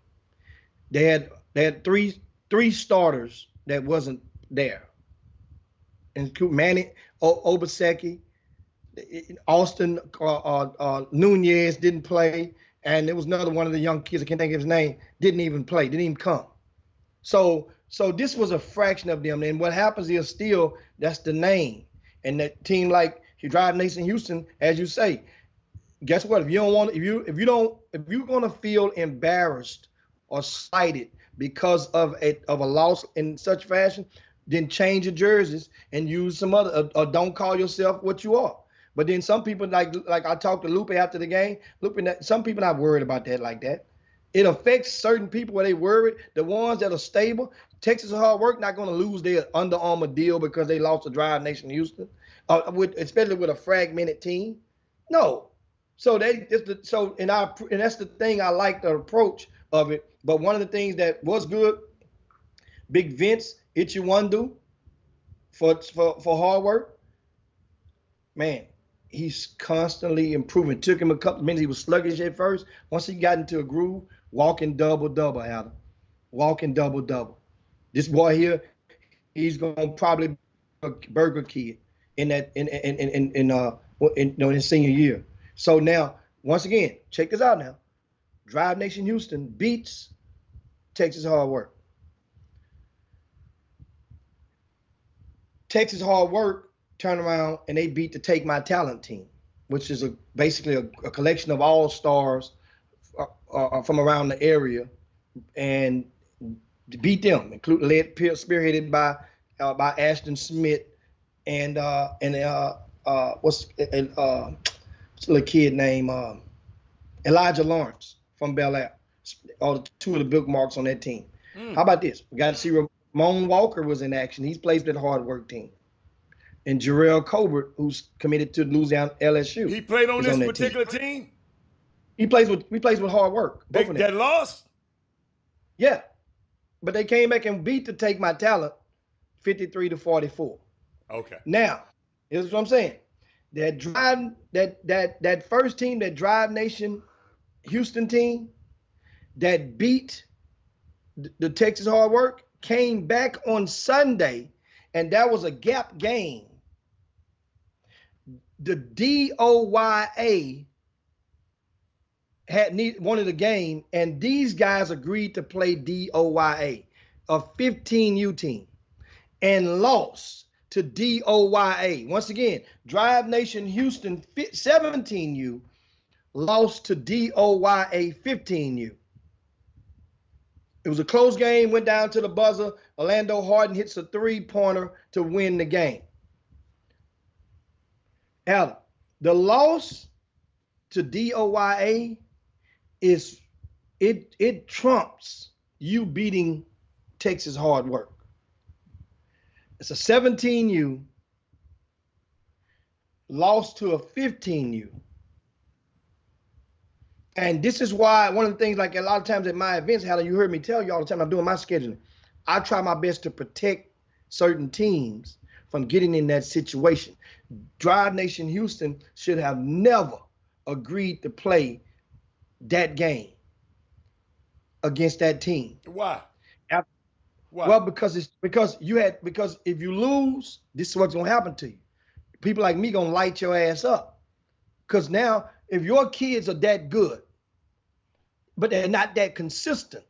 Speaker 3: They had three starters that wasn't there. And Manny Obaseki, Austin Nunez didn't play, and there was another one of the young kids, I can't think of his name, didn't even play, didn't even come. So this was a fraction of them. And what happens is still that's the name. And that team like you Drive Nation Houston, as you say, guess what? If you're gonna feel embarrassed or slighted because of a loss in such fashion, then change your jerseys and use some other, or don't call yourself what you are. But then some people, like I talked to Lupe after the game, some people not worried about that like that. It affects certain people where they worried. The ones that are stable, Texas Hard Work not going to lose their Under Armour deal because they lost to Drive Nation Houston, especially with a fragmented team. No. So and that's the thing I like the approach of it. But one of the things that was good, Big Vince Ichiwandu for Hard Work, man, he's constantly improving. Took him a couple of minutes. He was sluggish at first. Once he got into a groove, walking double-double, Adam. Walking double-double. This boy here, he's gonna probably be a Burger Kid in his senior year. So now, once again, check this out now. Drive Nation Houston beats Texas Hard Work. Texas Hard Work turned around and they beat the Take My Talent team, which is basically a collection of all-stars from around the area, and beat them, spearheaded by Ashton Smith and what's the little kid named Elijah Lawrence from Bel Air. All two of the bookmarks on that team. How about this? We got to see Ramon Walker was in action. He's plays with the Hard Work team. And Jarrell Colbert, who's committed to Louisiana LSU.
Speaker 2: He played on this particular team?
Speaker 3: He plays with Hard Work.
Speaker 2: That lost?
Speaker 3: Yeah. But they came back and beat the Take My Talent 53-44.
Speaker 2: Okay.
Speaker 3: Now, here's what I'm saying. That first team, that Drive Nation Houston team that beat the Texas Hard Work, came back on Sunday, and that was a gap game. The DOYA wanted a game, and these guys agreed to play DOYA, a 15U team, and lost to DOYA. Once again, Drive Nation Houston 17U lost to DOYA 15U. It was a close game, went down to the buzzer. Orlando Harden hits a three-pointer to win the game. Adam, the loss to DOYA it trumps you beating Texas Hard Work. It's a 17U lost to a 15U. And this is why one of the things, like a lot of times at my events, Helen, you heard me tell you all the time, I'm doing my scheduling. I try my best to protect certain teams from getting in that situation. Drive Nation Houston should have never agreed to play that game against that team.
Speaker 2: Why? Why?
Speaker 3: Well, because if you lose, this is what's gonna happen to you. People like me gonna light your ass up. Because now, if your kids are that good, but they're not that consistent,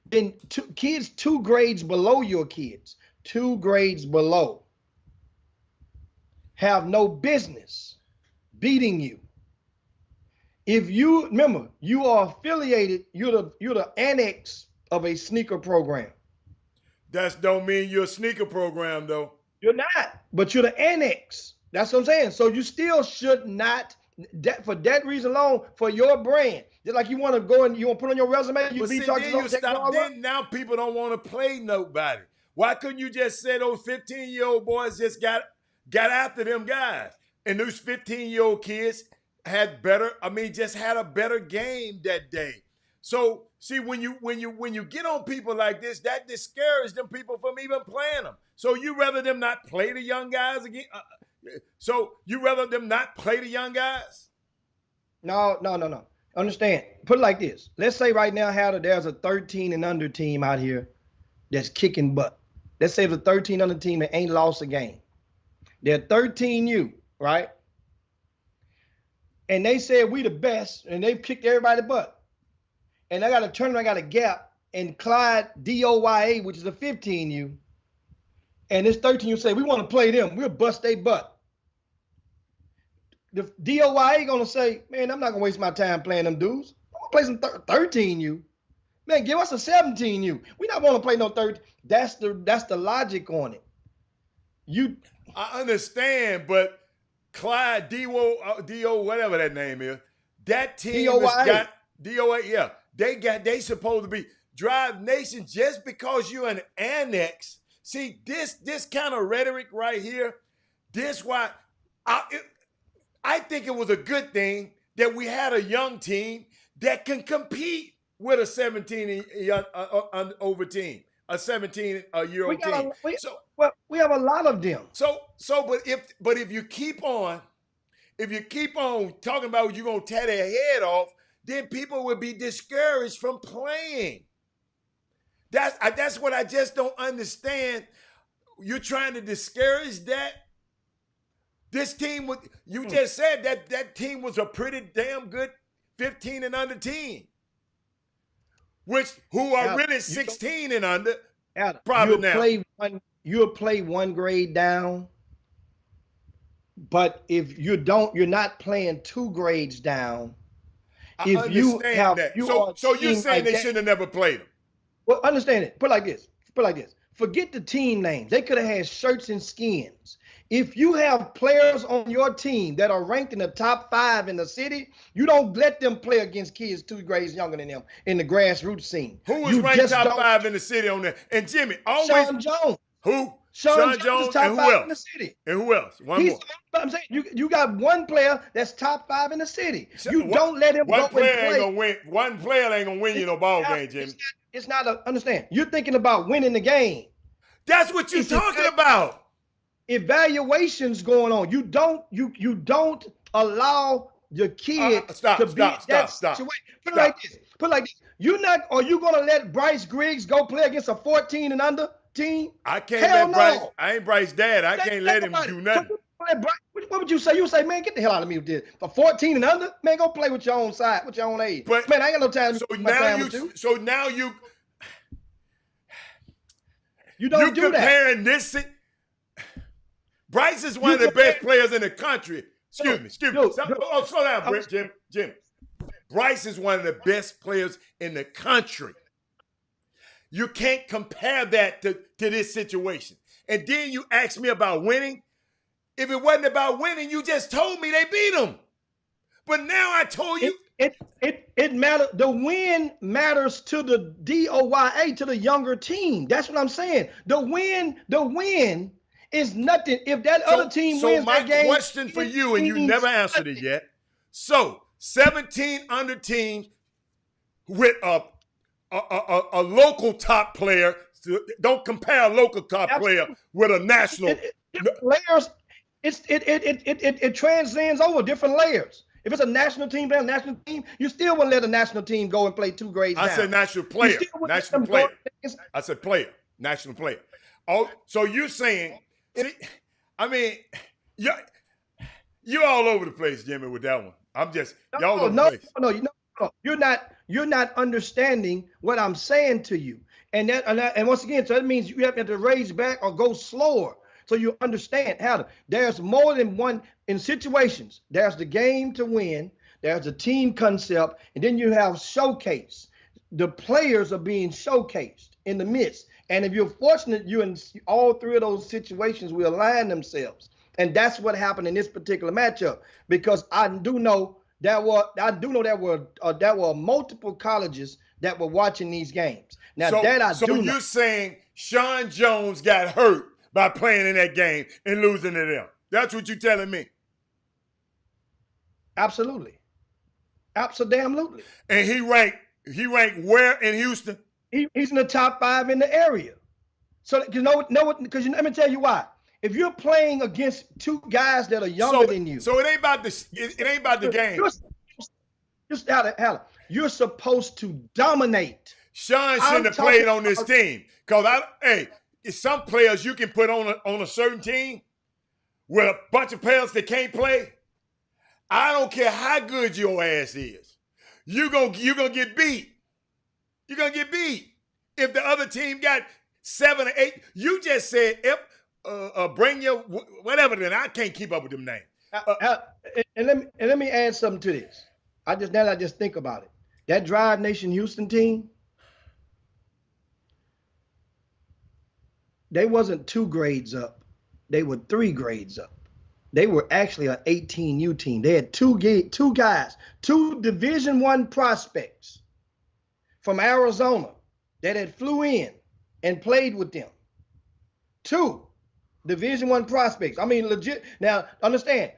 Speaker 3: then kids 2 grades below your kids, 2 grades below, have no business beating you. If you remember, you are affiliated, you're the annex of a sneaker program.
Speaker 2: That don't mean you're a sneaker program, though.
Speaker 3: You're not, but you're the annex. That's what I'm saying. So you still should not, for that reason alone, for your brand. Just like you want to go and you want to put on your resume,
Speaker 2: then now people don't want to play nobody. Why couldn't you just say those 15-year-old boys just got after them guys? And those 15-year-old kids, just had a better game that day. So see, when you get on people like this, that discourages them people from even playing them. So you rather them not play the young guys again? So you rather them not play the young guys?
Speaker 3: No. Understand. Put it like this. Let's say right now, Hatter, there's a 13 and under team out here that's kicking butt. Let's say it's a 13 under team that ain't lost a game. They're 13U, right? And they said we the best, and they've kicked everybody butt. And I got a tournament, I got a gap, and Clyde DOYA, which is a 15U, and this 13U say, we want to play them. We'll bust their butt. The DOYA gonna say, man, I'm not gonna waste my time playing them dudes. I'm gonna play some 13U. Man, give us a 17U. We not want to play no 13. That's the logic on it.
Speaker 2: I understand, but Clyde D.O. whatever that name is, that team has got DOA. Yeah, they supposed to be Drive Nation just because you're an annex. See this kind of rhetoric right here. This why I think it was a good thing that we had a young team that can compete with a 17 over team, a 17-year-old team.
Speaker 3: We have a lot of them.
Speaker 2: But if you keep on talking about you're gonna tear their head off, then people will be discouraged from playing. That's what I just don't understand. You're trying to discourage that. This team you just said that team was a pretty damn good 15 and under team. Who are really 16 and under. Probably now.
Speaker 3: You'll play one grade down, but if you're not playing 2 grades down.
Speaker 2: I understand that. So you're saying they shouldn't have never played them?
Speaker 3: Well, understand it. Put it like this. Forget the team names. They could have had shirts and skins. If you have players on your team that are ranked in the top 5 in the city, you don't let them play against kids 2 grades younger than them in the grassroots scene.
Speaker 2: Who was ranked top 5 in the city on that? And Jimmy, always.
Speaker 3: Sean Jones.
Speaker 2: Who?
Speaker 3: Sean Jones is top 5 in the city.
Speaker 2: And who else? One more.
Speaker 3: I'm saying you got one player that's top 5 in the city. Don't let him go and play.
Speaker 2: One player ain't gonna win you no ball game, Jimmy.
Speaker 3: It's not understand. You're thinking about winning the game.
Speaker 2: That's what you're talking about.
Speaker 3: Evaluations going on. You don't allow your kid to be that situation. Put it like this. Are you gonna let Bryce Griggs go play against a 14 and under team?
Speaker 2: I can't let Bryce. I ain't Bryce's dad. I can't let him do nothing.
Speaker 3: What would you say? You say, man, get the hell out of me with this. For 14 and under, man, go play with your own side, with your own age. But man, I ain't got no time.
Speaker 2: So now you
Speaker 3: don't do that.
Speaker 2: Comparing this. Bryce is one of the best players in the country. Excuse me. Slow down, Jim. Bryce is one of the best players in the country. You can't compare that to this situation. And then you ask me about winning. If it wasn't about winning, you just told me they beat them. But now I told you.
Speaker 3: It matters. The win matters to the DOYA, to the younger team. That's what I'm saying. The win is nothing. If that other team wins that game.
Speaker 2: So my question for you, and you never answered it yet. So 17 under teams with a local top player. Don't compare a local top player with a national.
Speaker 3: Layers. It transcends over different layers. If it's a national team, you still wouldn't let a national team go and play 2 grades down.
Speaker 2: I said national player. National player. I said player. National player. Oh, so you're saying? See, I mean, you're all over the place, Jimmy, with that one. I'm just y'all over the place.
Speaker 3: No. You're not understanding what I'm saying to you. And once again, so that means you have to raise back or go slower. So you understand how there's more than one in situations. There's the game to win, there's the team concept, and then you have showcase. The players are being showcased in the midst. And if you're fortunate, you in all 3 of those situations will align themselves. And that's what happened in this particular matchup. Because I do know there were multiple colleges that were watching these games. Now
Speaker 2: So you're saying Sean Jones got hurt by playing in that game and losing to them. That's what you're telling me.
Speaker 3: Absolutely. Absolutely.
Speaker 2: And he ranked where in Houston?
Speaker 3: He's in the top 5 in the area. So because let me tell you why. If you're playing against two guys that are younger than you,
Speaker 2: so it ain't about the game.
Speaker 3: Just Haller, you're supposed to dominate.
Speaker 2: Sean shouldn't have played on this team. Because some players you can put on a certain team with a bunch of players that can't play. I don't care how good your ass is. You're gonna get beat. You're gonna get beat. If the other team got 7 or 8, you just said if bring your whatever, then I can't keep up with them names.
Speaker 3: And let me add something to this. I just think about it. That Drive Nation Houston team, they wasn't 2 grades up. They were 3 grades up. They were actually an 18U team. They had two guys, 2 Division I prospects from Arizona that had flew in and played with them. 2 Division I prospects. I mean, legit. Now, understand,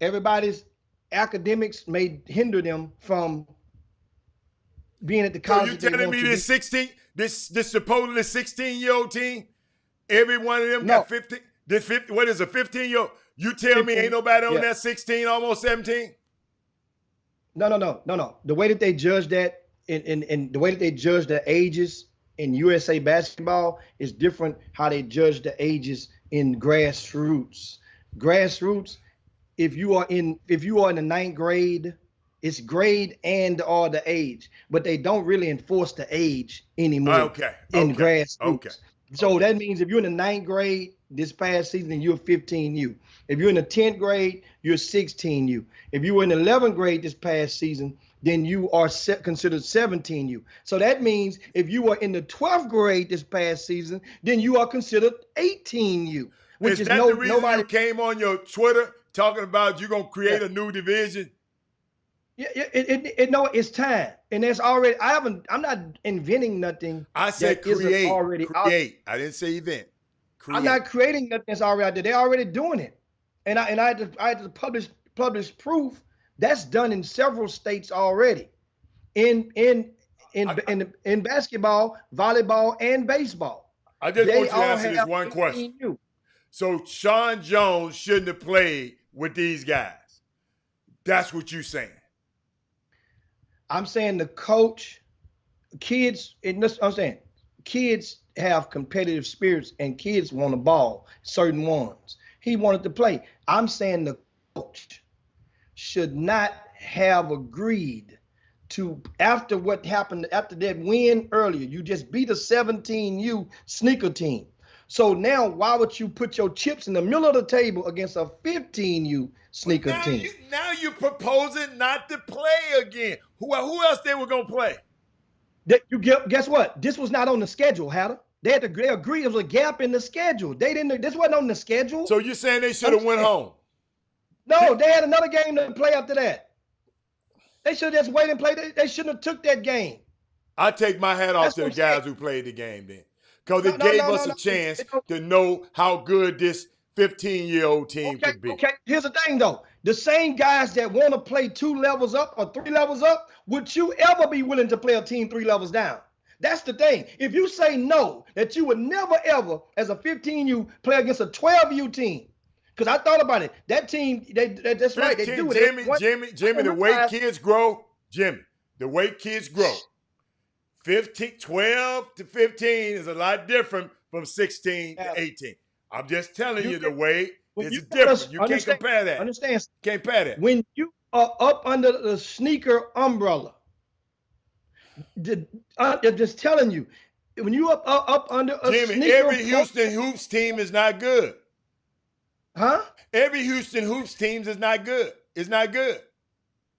Speaker 3: everybody's academics may hinder them from being at the college.
Speaker 2: So you telling me this supposedly 16-year-old team, every one of them got 15? What is a 15-year-old? You tell me ain't nobody on that 16, almost 17?
Speaker 3: No. The way that they judge that and the way that they judge the ages in USA basketball is different how they judge the ages in grassroots. Grassroots, if you are in the 9th grade, it's grade and or the age, but they don't really enforce the age anymore in grassroots. So that means if you're in the 9th grade this past season, then you're 15U. If you're in the 10th grade, you're 16U. If you were in the 11th grade this past season, then you are considered 17U. So that means if you were in the 12th grade this past season, then you are considered 18U. Which is
Speaker 2: that the reason nobody you came on your Twitter talking about you're gonna create a new division?
Speaker 3: Yeah, it's time, and that's already. I'm not inventing nothing.
Speaker 2: I said create. Create. I didn't say event.
Speaker 3: Create. I'm not creating nothing that's already out there. They're already doing it, and I had to publish proof that's done in several states already, in basketball, volleyball, and baseball.
Speaker 2: I just want you to answer this one question. So Sean Jones shouldn't have played with these guys. That's what you're saying.
Speaker 3: I'm saying the coach, kids have competitive spirits and kids want to ball, certain ones. He wanted to play. I'm saying the coach should not have agreed to, after what happened, after that win earlier, you just beat a 17U sneaker team. So now why would you put your chips in the middle of the table against a 15U sneaker team?
Speaker 2: Now you're proposing not to play again. Who else they were going to play?
Speaker 3: Guess what? This was not on the schedule, Hatter. They agreed it was a gap in the schedule. This wasn't on the schedule.
Speaker 2: So you're saying they should have went home?
Speaker 3: No, they had another game to play after that. They should have just waited and played. They shouldn't have took that game.
Speaker 2: I take my hat off to the guys who played the game then. Because it gave us a chance to know how good this 15-year-old team could be.
Speaker 3: Okay, here's the thing, though. The same guys that want to play 2 levels up or 3 levels up, would you ever be willing to play a team 3 levels down? That's the thing. If you say no, that you would never, ever, as a 15U, play against a 12U team. Because I thought about it. That team, that's right. They do it.
Speaker 2: Jimmy, the way kids grow, the way kids grow, 12 to 15 is a lot different from 16 to 18. I'm just telling you the way it's different. You can't compare that.
Speaker 3: Understand?
Speaker 2: Can't compare that.
Speaker 3: When you are up under the sneaker umbrella, just telling you, when you up under a
Speaker 2: Jimmy, every Houston Hoops team is not good.
Speaker 3: Huh?
Speaker 2: Every Houston Hoops teams is not good. It's not good.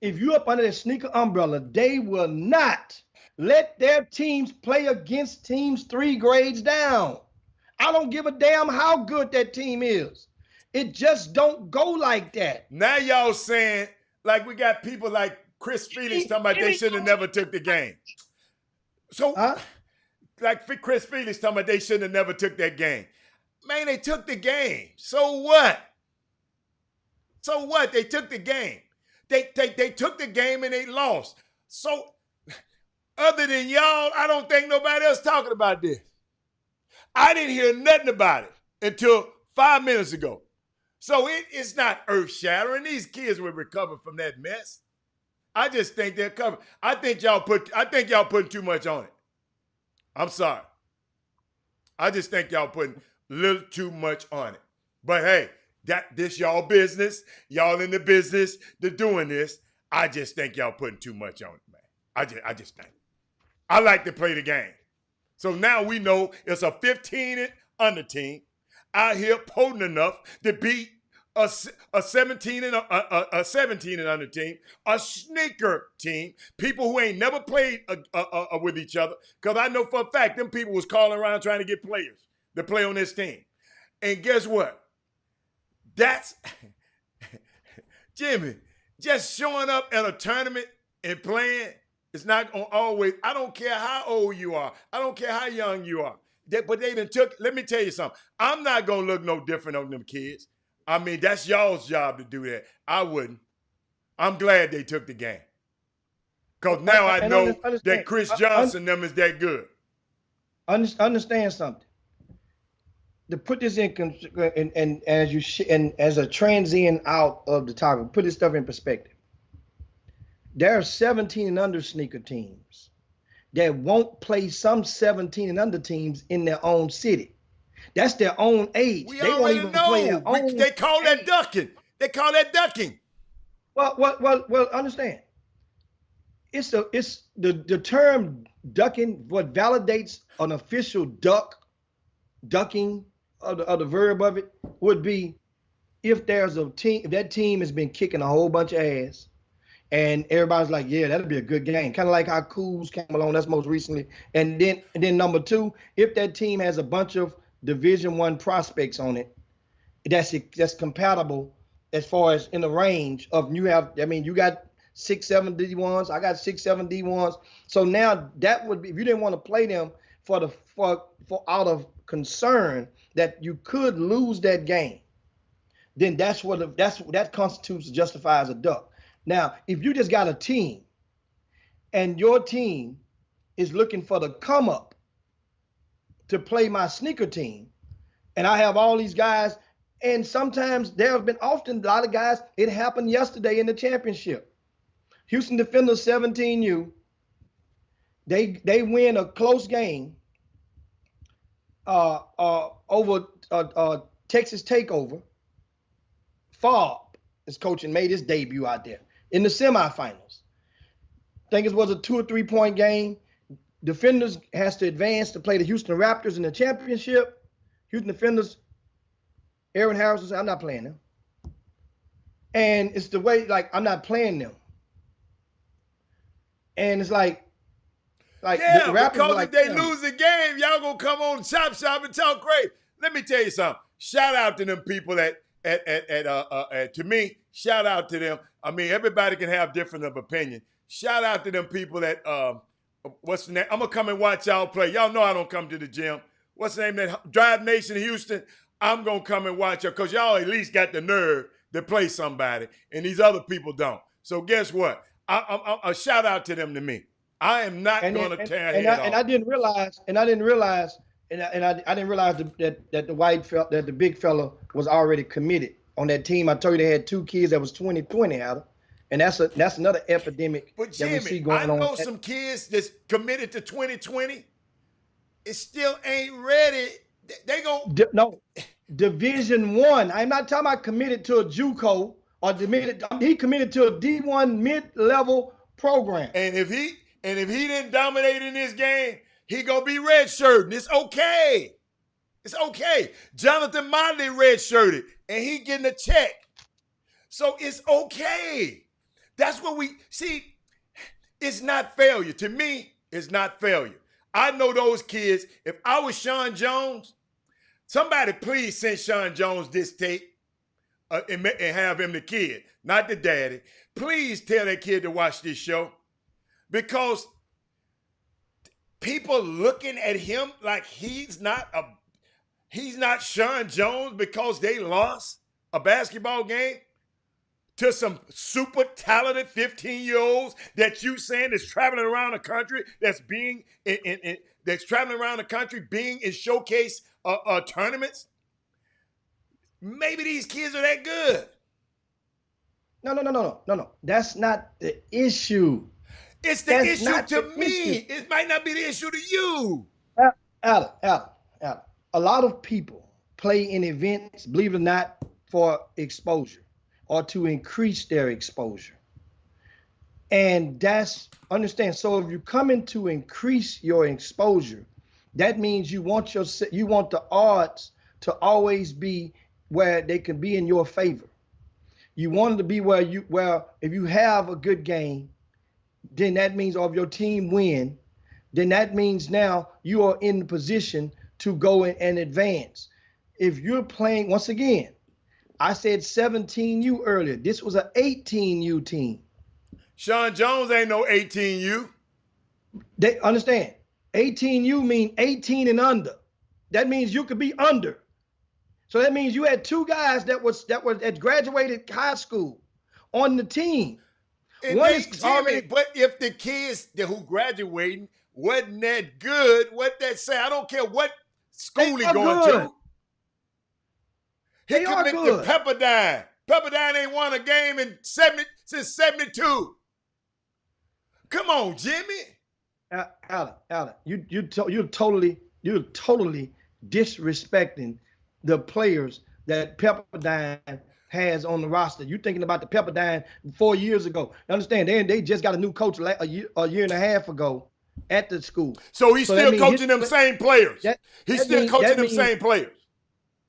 Speaker 3: If you up under the sneaker umbrella, they will not let their teams play against teams 3 grades down. I don't give a damn how good that team is. It just don't go like that.
Speaker 2: Now y'all saying, like we got people like Chris Felix talking about they should have never took the game. So, like Chris Felix talking about they shouldn't have never took that game. Man, they took the game. So what? So what? They took the game. They took the game and they lost. So other than y'all, I don't think nobody else talking about this. I didn't hear nothing about it until 5 minutes ago. So it's not earth-shattering. These kids will recover from that mess. I just think they're covered. I think y'all putting too much on it. I'm sorry. I just think y'all putting a little too much on it. But hey, this y'all business. Y'all in the business to doing this. I just think y'all putting too much on it, man. I just think. I like to play the game. So now we know it's a 15 and under team out here potent enough to beat a 17 and under team, a sneaker team, people who ain't never played with each other. Because I know for a fact them people was calling around trying to get players to play on this team. And guess what? That's Jimmy, just showing up at a tournament and playing. It's not going to always, I don't care how old you are. I don't care how young you are. But they done took, let me tell you something. I'm not going to look no different on them kids. I mean, that's y'all's job to do that. I wouldn't. I'm glad they took the game. Because now I know that Chris Johnson them is that good.
Speaker 3: Understand something. To put this and as a transient out of the topic, put this stuff in perspective. There are 17 and under sneaker teams that won't play some 17 and under teams in their own city. That's their own age.
Speaker 2: We
Speaker 3: they
Speaker 2: already
Speaker 3: won't even
Speaker 2: know.
Speaker 3: play their own
Speaker 2: They call that ducking. They call that ducking.
Speaker 3: Well, understand. It's the term ducking. What validates an official ducking of the verb of it would be if there's a team, if that team has been kicking a whole bunch of ass, and everybody's like, yeah, that'll be a good game. Kind of like how Coos came along. That's most recently. And then number two, if that team has a bunch of Division I prospects on it, that's compatible as far as in the range of you got 6-7 D1s. I got 6-7 D1s. So now that would be, if you didn't want to play them for out of concern that you could lose that game, then that constitutes justifies a duck. Now, if you just got a team and your team is looking for the come up to play my sneaker team, and I have all these guys, and sometimes there have been often a lot of guys, it happened yesterday in the championship. Houston Defenders 17U, they win a close game over Texas Takeover. Favre is coaching, made his debut out there in the semifinals. I think it was a 2 or 3 point game. Defenders has to advance to play the Houston Raptors in the championship. Houston Defenders, Aaron Harris said, I'm not playing them. And it's the way, like, I'm not playing them. And it's like
Speaker 2: yeah,
Speaker 3: the Raptors
Speaker 2: because
Speaker 3: like,
Speaker 2: if they lose the game, y'all gonna come on Chop Shop and talk great. Let me tell you something. Shout out to them people that to me, shout out to them. I mean, everybody can have different of opinion. Shout out to them people that what's the name? I'm gonna come and watch y'all play. Y'all know I don't come to the gym. What's the name? That Drive Nation Houston. I'm gonna come and watch y'all because y'all at least got the nerve to play somebody, and these other people don't. So guess what? A shout out to them to me. I am not going to tear head off.
Speaker 3: I didn't realize that the big fella was already committed on that team. I told you they had 2 kids that was 2020 out of, and that's another epidemic
Speaker 2: but
Speaker 3: that we see
Speaker 2: Jimmy,
Speaker 3: going on.
Speaker 2: I know some kids that's committed to 2020. It still ain't ready. They
Speaker 3: no Division I. I'm not talking about committed to a JUCO or he committed to a D1 mid-level program.
Speaker 2: And if he didn't dominate in this game, he gonna be redshirting. It's okay. It's okay. Jonathan Motley redshirted, and he getting a check. So it's okay. That's what we see. It's not failure. To me, it's not failure. I know those kids. If I was Sean Jones, somebody please send Sean Jones this tape and have him the kid, not the daddy. Please tell that kid to watch this show. Because people looking at him like he's not Sean Jones because they lost a basketball game. to some super talented 15-year-olds that you saying is traveling around the country, that's being that's traveling around the country being in showcase tournaments? Maybe these kids are that good.
Speaker 3: No. That's not the issue.
Speaker 2: It's the issue to me. It might not be the issue to you.
Speaker 3: Alan. A lot of people play in events, believe it or not, for exposure or to increase their exposure. And understand. So if you're coming to increase your exposure, that means you want the odds to always be where they can be in your favor. You want it to be where if you have a good game, then that means, or if your team win, then that means now you are in the position to go and advance. If you're playing, once again, I said 17U earlier. This was an 18U team.
Speaker 2: Sean Jones ain't no 18U.
Speaker 3: They understand. 18U mean 18 and under. That means you could be under. So that means you had two guys that graduated high school on the team.
Speaker 2: And but if the kids who graduating wasn't that good, what that say? I don't care what school he going to. He committed to Pepperdine. Pepperdine ain't won a game since 72. Come on, Jimmy.
Speaker 3: Alan, you're totally disrespecting the players that Pepperdine has on the roster. You're thinking about the Pepperdine 4 years ago. Understand? They just got a new coach a year and a half ago at the school.
Speaker 2: So he's still coaching them same players. He's still coaching them same players.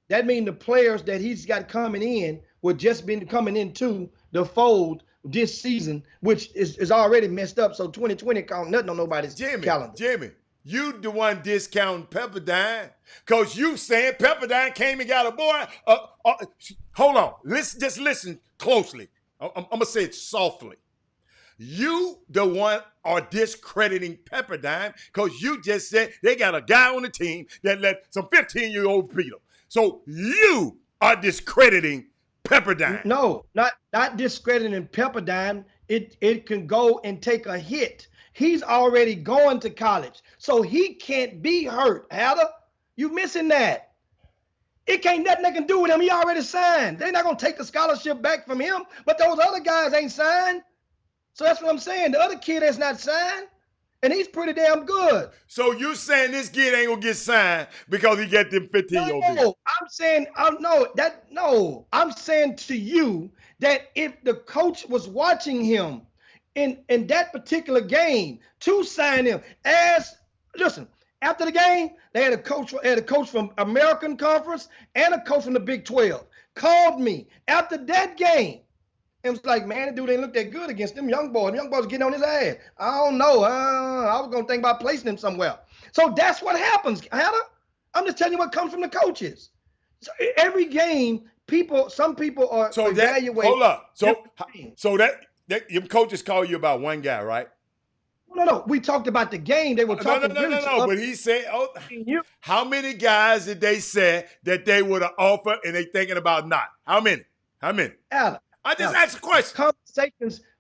Speaker 3: That means the players that he's got coming in were just been coming into the fold this season, which is already messed up. So 2020 count nothing on nobody's calendar.
Speaker 2: Jimmy, you the one discounting Pepperdine because you saying Pepperdine came and got a boy. Hold on. Just listen closely. I'm going to say it softly. You the one are discrediting Pepperdine because you just said they got a guy on the team that let some 15-year-old beat them. So you are discrediting Pepperdine.
Speaker 3: No, not discrediting Pepperdine. It can go and take a hit. He's already going to college, so he can't be hurt. Heather, you missing that. It can't nothing they can do with him. He already signed. They're not going to take the scholarship back from him, but those other guys ain't signed. So that's what I'm saying. The other kid has not signed, and he's pretty damn good.
Speaker 2: So you saying this kid ain't going to get signed because he got them 15-year-old people?
Speaker 3: No, I'm saying to you that if the coach was watching him in that particular game to sign him, after the game, they had a coach from American Conference and a coach from the Big 12 called me after that game. It was like, man, the dude ain't look that good against them young boys. The young boys getting on his ass. I don't know. I was going to think about placing him somewhere. So that's what happens, Hannah. I'm just telling you what comes from the coaches. So every game, some people are evaluating.
Speaker 2: Hold up. So that your coaches call you about one guy, right?
Speaker 3: No. We talked about the game. They were talking.
Speaker 2: No. But he said, how many guys did they say that they would have offered and they thinking about not? How many?
Speaker 3: Alan.
Speaker 2: I just asked a question.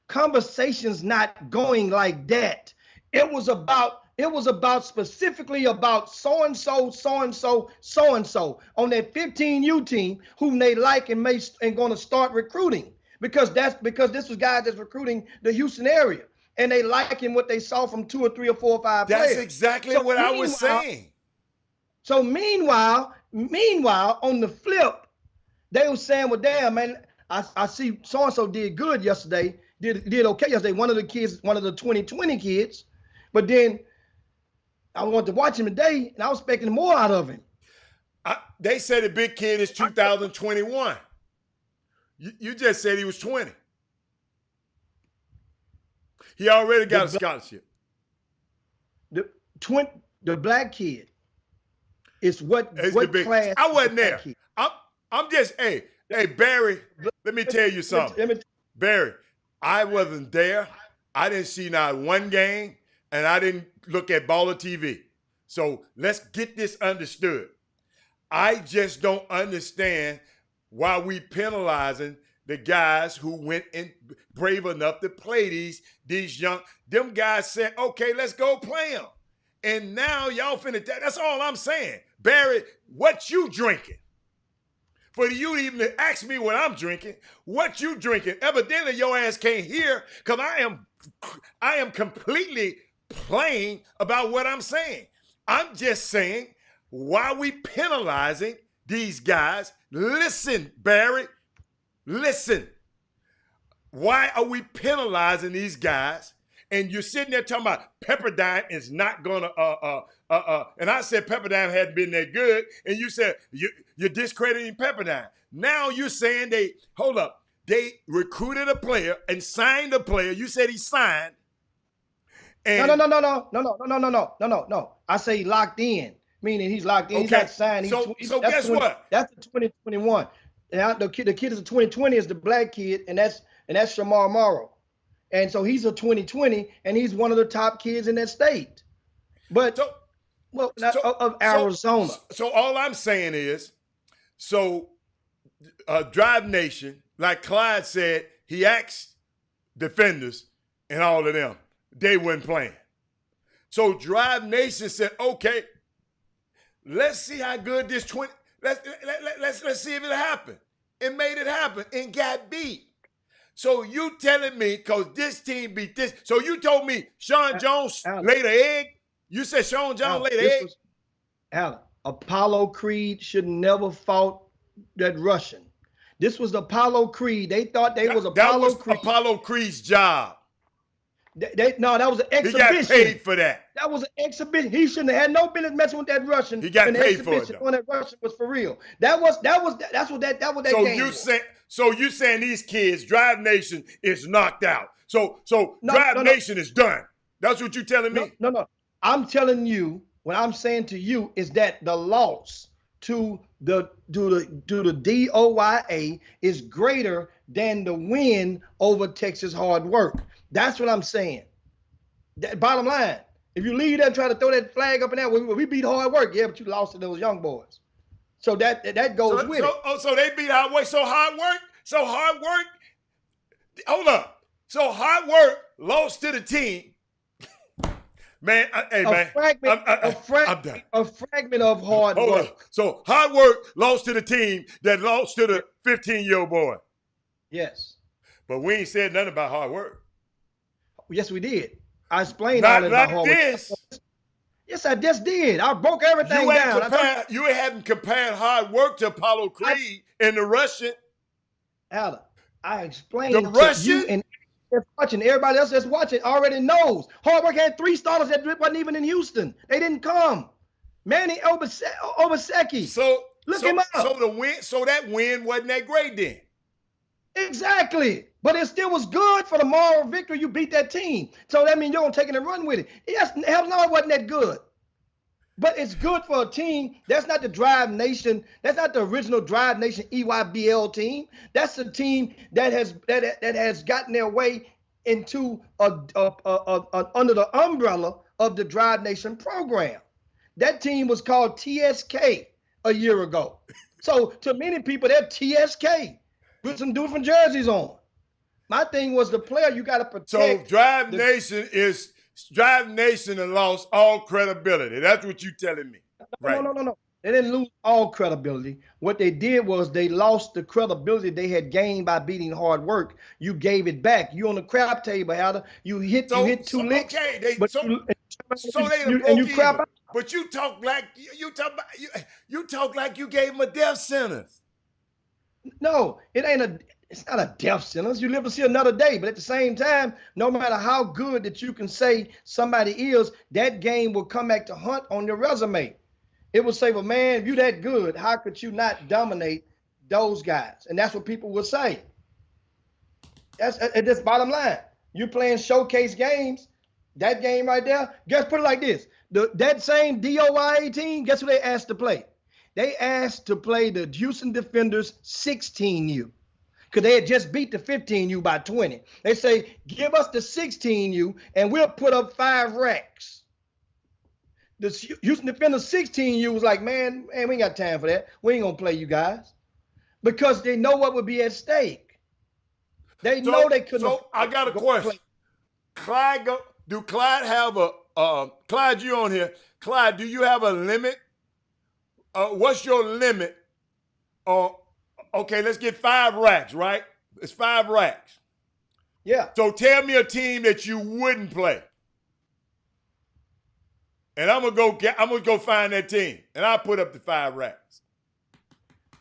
Speaker 3: Conversations not going like that. It was about specifically about so-and-so on that 15U team whom they like and going to start recruiting because this was guys that's recruiting the Houston area and they liking what they saw from 2 or 3 or 4 or 5 players.
Speaker 2: That's exactly what I was saying.
Speaker 3: So meanwhile, on the flip, they were saying, well, damn, man, I see so-and-so did good yesterday, did okay yesterday. One of the 2020 kids, but then I wanted to watch him today, and I was expecting more out of him.
Speaker 2: They said the big kid is 2021. You just said he was 20. He already got a scholarship.
Speaker 3: The black kid is what class?
Speaker 2: I wasn't there. I'm just, hey, Barry, let me tell you something. Barry, I wasn't there. I didn't see not one game, and I didn't look at Baller TV. So let's get this understood. I just don't understand why we penalizing the guys who went in brave enough to play these young, them guys said, okay, let's go play them. And now y'all finna, that's all I'm saying. Barry, what you drinking? For you to even ask me what I'm drinking, what you drinking? Evidently your ass can't hear because I am completely plain about what I'm saying. I'm just saying, why are we penalizing these guys? Listen, Barry, listen. Why are we penalizing these guys? And you're sitting there talking about Pepperdine is not gonna and I said Pepperdine hadn't been that good, and you said you're discrediting Pepperdine. Now you're saying they recruited a player and signed a player. You said he signed. And
Speaker 3: No. I say locked in, meaning he's locked in. Okay. He's not signed.
Speaker 2: So guess what?
Speaker 3: That's the 2021. And the kid is a 2020 is the black kid, and that's Shamar Morrow. And so he's a 2020, and he's one of the top kids in that state. But of Arizona.
Speaker 2: So all I'm saying is, Drive Nation, like Clyde said, he asked defenders and all of them, they weren't playing. So Drive Nation said, okay, let's see how good this 20. Let's see if it happened. It made it happen and got beat. So you telling me, because this team beat this, so you told me Sean Jones laid an egg? You said Sean Jones laid an egg?
Speaker 3: Apollo Creed should never fought that Russian. This was Apollo Creed. They thought they was Apollo Creed.
Speaker 2: That was Apollo Creed's job.
Speaker 3: No, that was an exhibition.
Speaker 2: He got paid for that.
Speaker 3: That was an exhibition. He shouldn't have had no business messing with that Russian.
Speaker 2: He got paid for it.
Speaker 3: When that Russian was for real. That's what that game was.
Speaker 2: So you saying these kids, Drive Nation is knocked out. So Drive Nation is done. That's what you're telling me?
Speaker 3: No. I'm telling you, what I'm saying to you is that the loss to the DOYA is greater than the win over Texas hard work. That's what I'm saying. Bottom line, if you leave there and try to throw that flag up in there, we beat hard work, yeah, but you lost to those young boys. So that goes with it.
Speaker 2: So they beat hard work. So hard work. Hold up. So hard work lost to the team. Man, I'm done.
Speaker 3: A fragment of hard work.
Speaker 2: Hold up. So hard work lost to the team that lost to the 15-year-old boy.
Speaker 3: Yes.
Speaker 2: But we ain't said nothing about hard work.
Speaker 3: Yes, we did. I explained all that about hard work. Yes, I just did. I broke everything down.
Speaker 2: You hadn't compared hard work to Apollo Creed and the Russian.
Speaker 3: Alan, I explained the Russian and watching. Everybody else that's watching already knows. Hard work had 3 starters that wasn't even in Houston. They didn't come. Manny Obaseki. Look him up.
Speaker 2: So that win wasn't that great then.
Speaker 3: Exactly. But it still was good for the moral victory. You beat that team. So that means you're going to take it and run with it. Yes, hell no, it wasn't that good. But it's good for a team. That's not the Drive Nation. That's not the original Drive Nation EYBL team. That's the team that has gotten their way into under the umbrella of the Drive Nation program. That team was called TSK a year ago. So to many people, they're TSK with some different jerseys on. My thing was the player you got to protect.
Speaker 2: So Drive Nation and lost all credibility. That's what you're telling me. Right.
Speaker 3: No. They didn't lose all credibility. What they did was they lost the credibility they had gained by beating hard work. You gave it back. You on the crap table, Hatter. You hit 2 licks.
Speaker 2: Okay, they
Speaker 3: crap out.
Speaker 2: But you talk like you talk like you gave them a death sentence.
Speaker 3: No, it's not a death sentence. You live to see another day. But at the same time, no matter how good that you can say somebody is, that game will come back to haunt on your resume. It will say, well, man, if you're that good, how could you not dominate those guys? And that's what people will say. That's bottom line. You're playing showcase games. That game right there, put it like this. That same DOYA team, guess who they asked to play? They asked to play the Houston Defenders 16U. Because they had just beat the 15U by 20. They say, give us the 16U and we'll put up 5 racks. The Houston Defenders 16U was like, man, we ain't got time for that. We ain't going to play you guys. Because they know what would be at stake. They know they couldn't.
Speaker 2: So I got a question. Do Clyde have a Clyde? You on here? Clyde, do you have a limit? What's your limit? Okay, let's get 5 racks, right? It's 5 racks.
Speaker 3: Yeah.
Speaker 2: So tell me a team that you wouldn't play. And I'm gonna go find that team, and I'll put up the 5 racks.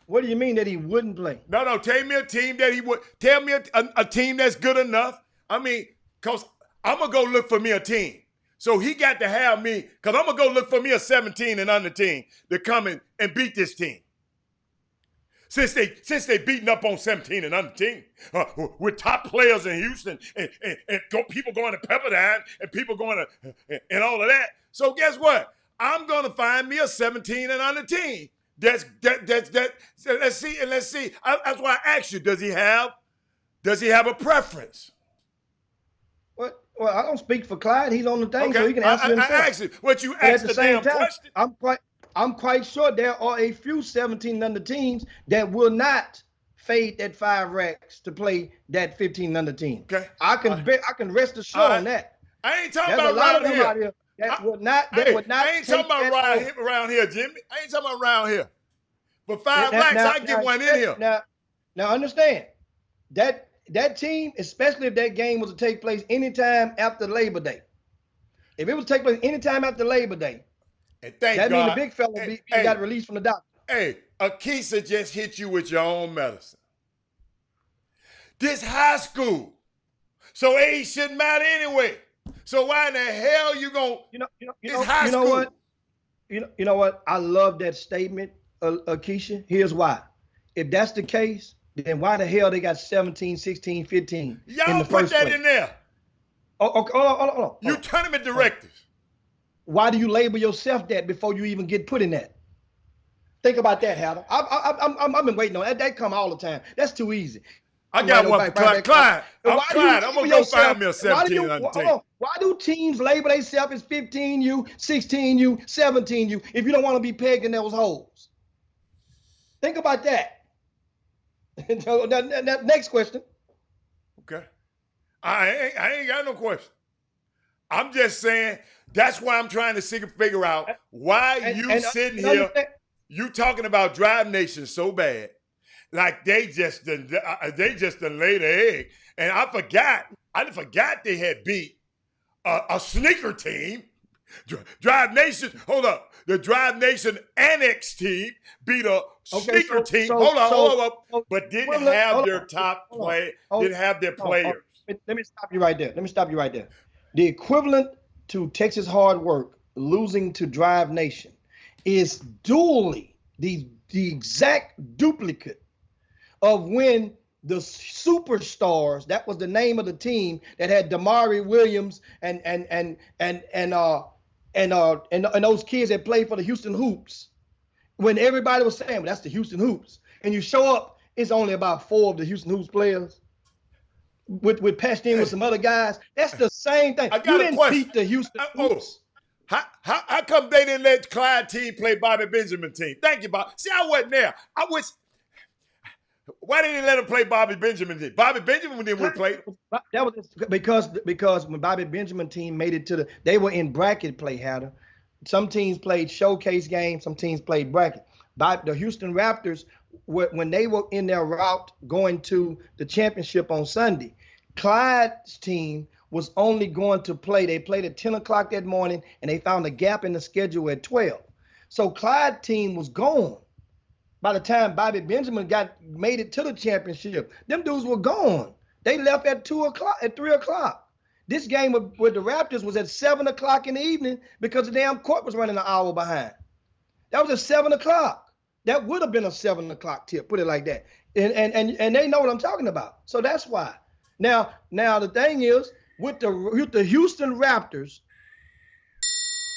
Speaker 3: What do you mean that he wouldn't play?
Speaker 2: No. Tell me a team that he would. Tell me a team that's good enough. I mean, cause I'm gonna go look for me a team. So he got to have me, cause I'm gonna go look for me a 17 and under team to come in and beat this team. Since they beating up on 17 and under team with top players in Houston and people going to Pepperdine and people going to and all of that. So guess what? I'm gonna find me a 17 and under team. Let's see. That's why I asked you. Does he have a preference?
Speaker 3: What? Well, I don't speak for Clyde. He's on the thing,
Speaker 2: Okay.
Speaker 3: so he can answer himself.
Speaker 2: I asked you. What you asked the damn question?
Speaker 3: I'm quite sure there are a few 17 under teams that will not fade that 5 racks to play that 15 under team.
Speaker 2: Okay.
Speaker 3: I can rest assured on that.
Speaker 2: I ain't talking
Speaker 3: There's
Speaker 2: about
Speaker 3: a lot of
Speaker 2: around
Speaker 3: them out here that would not.
Speaker 2: I ain't talking about around here, Jimmy. I ain't talking about around here. For 5 racks, I get one in here.
Speaker 3: Now understand that team, especially if that game was to take place anytime after Labor Day. If it was to take place anytime after Labor Day,
Speaker 2: and
Speaker 3: that means the big fella got released from the doctor.
Speaker 2: Hey, Akisa just hit you with your own medicine. This high school, so age shouldn't matter anyway. So why in the hell you gonna? It's high school.
Speaker 3: What? You know what? I love that statement, Keisha. Here's why. If that's the case, then why the hell they got 17, 16, 15?
Speaker 2: Y'all put that in there.
Speaker 3: Oh, okay, hold on.
Speaker 2: You tournament directors.
Speaker 3: Why do you label yourself that before you even get put in that? Think about that, Hatter. I've been waiting on that. That come all the time. That's too easy.
Speaker 2: I got one for Clyde. I'm going to go find me a 17 under team.
Speaker 3: Why do teams label themselves as 15U, 16U, 17U if you don't want to be pegged in those holes? Think about that. Next question.
Speaker 2: Okay. I ain't got no question. I'm just saying that's why I'm trying to figure out why you sitting here, you talking about Drive Nation so bad. Like they just done laid an egg. And I forgot they had beat a sneaker team. Drive Nation, hold up. The Drive Nation Annex team beat a sneaker team. Hold up. But didn't have their top play, didn't have their players.
Speaker 3: Let me stop you right there. The equivalent to Texas Hard Work losing to Drive Nation is duly the exact duplicate of when the Superstars, that was the name of the team that had Damari Williams and those kids that played for the Houston Hoops, when everybody was saying, well, that's the Houston Hoops, and you show up, it's only about 4 of the Houston Hoops players with patched in with some other guys. That's the same thing. You didn't beat the Houston Hoops.
Speaker 2: How come they didn't let Clyde team play Bobby Benjamin team? Thank you, Bob. See, I wasn't there. Why didn't they let him play Bobby Benjamin team? Bobby Benjamin didn't play.
Speaker 3: That was because when Bobby Benjamin team made it to they were in bracket play, Hatter. Some teams played showcase games, some teams played bracket. The Houston Raptors, when they were in their route going to the championship on Sunday, Clyde's team was only going to play. They played at 10 o'clock that morning, and they found a gap in the schedule at 12. So Clyde's team was gone. By the time Bobby Benjamin made it to the championship, them dudes were gone. They left at 2 o'clock, at 3 o'clock. This game with the Raptors was at 7 o'clock in the evening because the damn court was running an hour behind. That was at 7 o'clock. That would have been a 7 o'clock tip, put it like that. And they know what I'm talking about. So that's why. Now the thing is, with the Houston Raptors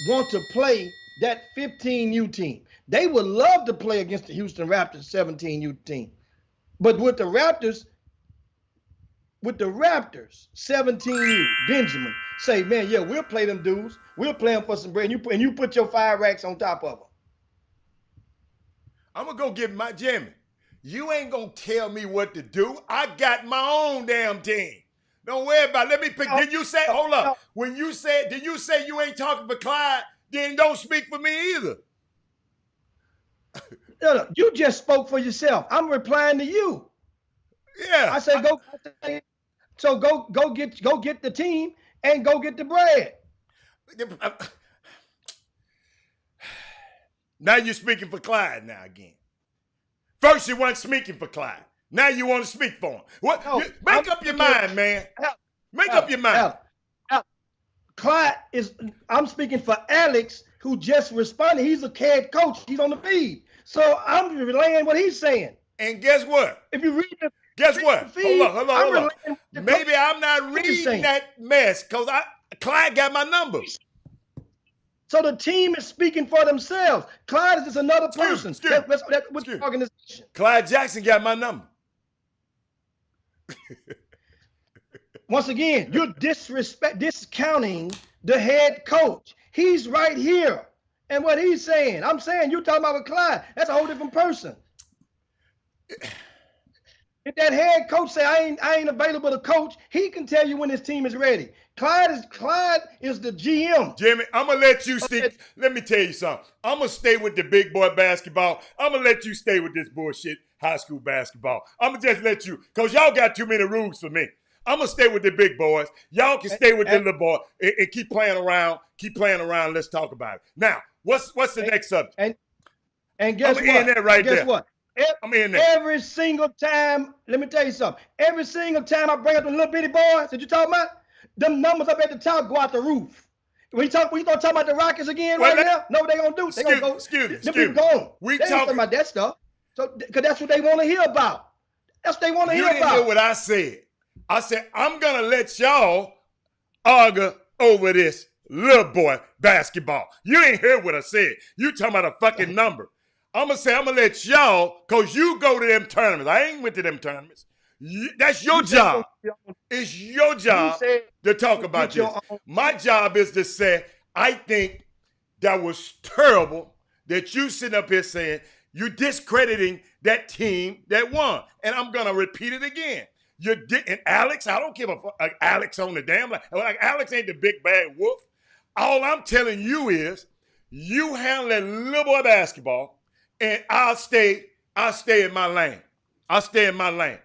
Speaker 3: want to play that 15U team. They would love to play against the Houston Raptors 17U team. But with the Raptors 17U, Benjamin, say, man, yeah, we'll play them dudes. We'll play them for some bread. And you put your 5 racks on top of them.
Speaker 2: I'm going to go get my Jimmy. You ain't gonna tell me what to do. I got my own damn team. Don't worry about it. Let me pick. Did you say, hold up. When you said, did you say you ain't talking for Clyde? Then don't speak for me either.
Speaker 3: No, you just spoke for yourself. I'm replying to you.
Speaker 2: Yeah.
Speaker 3: I said go. So go get the team and go get the bread.
Speaker 2: Now you're speaking for Clyde now again. First you weren't speaking for Clyde. Now you want to speak for him. What?
Speaker 3: No,
Speaker 2: Make up your mind, man. Make up your mind.
Speaker 3: Clyde is. I'm speaking for Alex, who just responded. He's a head coach. He's on the feed. So I'm relaying what he's saying.
Speaker 2: And guess what?
Speaker 3: If you read the
Speaker 2: Feed, hold on. Maybe I'm not
Speaker 3: What
Speaker 2: reading that mess because Clyde got my number.
Speaker 3: So the team is speaking for themselves. Clyde is just another person. That's the organization.
Speaker 2: Clyde Jackson got my number.
Speaker 3: Once again, you're discounting the head coach. He's right here. And what he's saying, I'm saying you're talking about with Clyde. That's a whole different person. If that head coach say I ain't available to coach, he can tell you when his team is ready. Clyde is the GM.
Speaker 2: Jimmy, I'm gonna let you stick. Let me tell you something. I'm gonna stay with the big boy basketball. I'm gonna let you stay with this bullshit high school basketball. I'm gonna just let you, cause y'all got too many rules for me. I'm gonna stay with the big boys. Y'all can stay with the little boy and keep playing around. Keep playing around. Let's talk about it. Now, what's the next subject?
Speaker 3: And guess
Speaker 2: I'm
Speaker 3: what?
Speaker 2: in there right
Speaker 3: guess
Speaker 2: there.
Speaker 3: What?
Speaker 2: I'm in there.
Speaker 3: Every single time, let me tell you something. Every single time I bring up the little bitty boys that you talking about, them numbers up at the top go out the roof. We start talking about the Rockets again right now? No, they gonna do. They gonna go.
Speaker 2: Excuse me.
Speaker 3: They ain't
Speaker 2: We
Speaker 3: talking about that stuff. So, cause that's what they want to hear about. That's what they want to hear
Speaker 2: You didn't
Speaker 3: about.
Speaker 2: hear what I said. I said I'm gonna let y'all argue over this little boy basketball. You ain't hear what I said. You talking about a fucking number. I'm gonna let y'all, cause you go to them tournaments. I ain't went to them tournaments. That's your job. It's your job to talk about this. My job is to say, I think that was terrible that you sitting up here saying you're discrediting that team that won. And I'm gonna repeat it again. And Alex, I don't give a fuck. Alex on the damn line. Like Alex ain't the big bad wolf. All I'm telling you is you handle that little boy basketball, and I'll stay in my lane. I'll stay in my lane.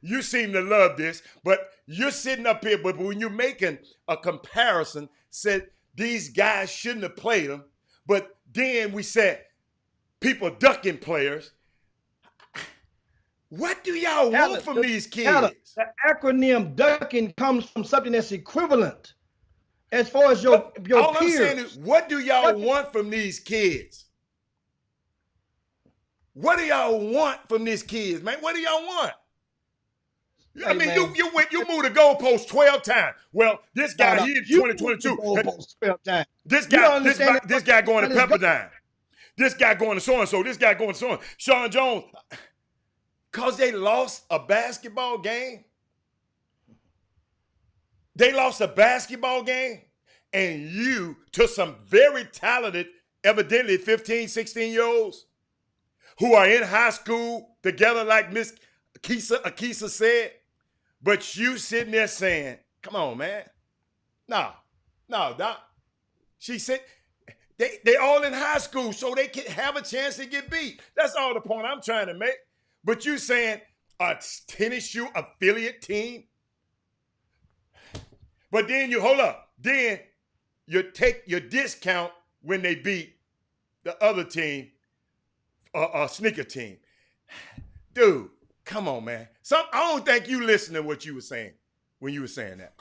Speaker 2: You seem to love this, but you're sitting up here, but when you're making a comparison, said these guys shouldn't have played them, but then we said people ducking players. What do y'all want from these kids?
Speaker 3: The acronym ducking comes from something that's equivalent as far as your
Speaker 2: all
Speaker 3: peers.
Speaker 2: I'm saying is, what do y'all want from these kids? What do y'all want from these kids, man? What do y'all want? I mean, man, you moved the goalpost 12 times. Well, this guy here in 2022. This guy going to Pepperdine. This guy going to so-and-so. This guy going to so-and-so. Sean Jones. Because they lost a basketball game. They lost a basketball game. And you took some very talented, evidently 15, 16-year-olds who are in high school together like Miss Akisa said. But you sitting there saying, come on, man. No, Doc. She said, they all in high school so they can have a chance to get beat. That's all the point I'm trying to make. But you saying a tennis shoe affiliate team? But then you, hold up. Then you take your discount when they beat the other team, a sneaker team. Dude, come on, man. I don't think you listened to what you were saying when you were saying that.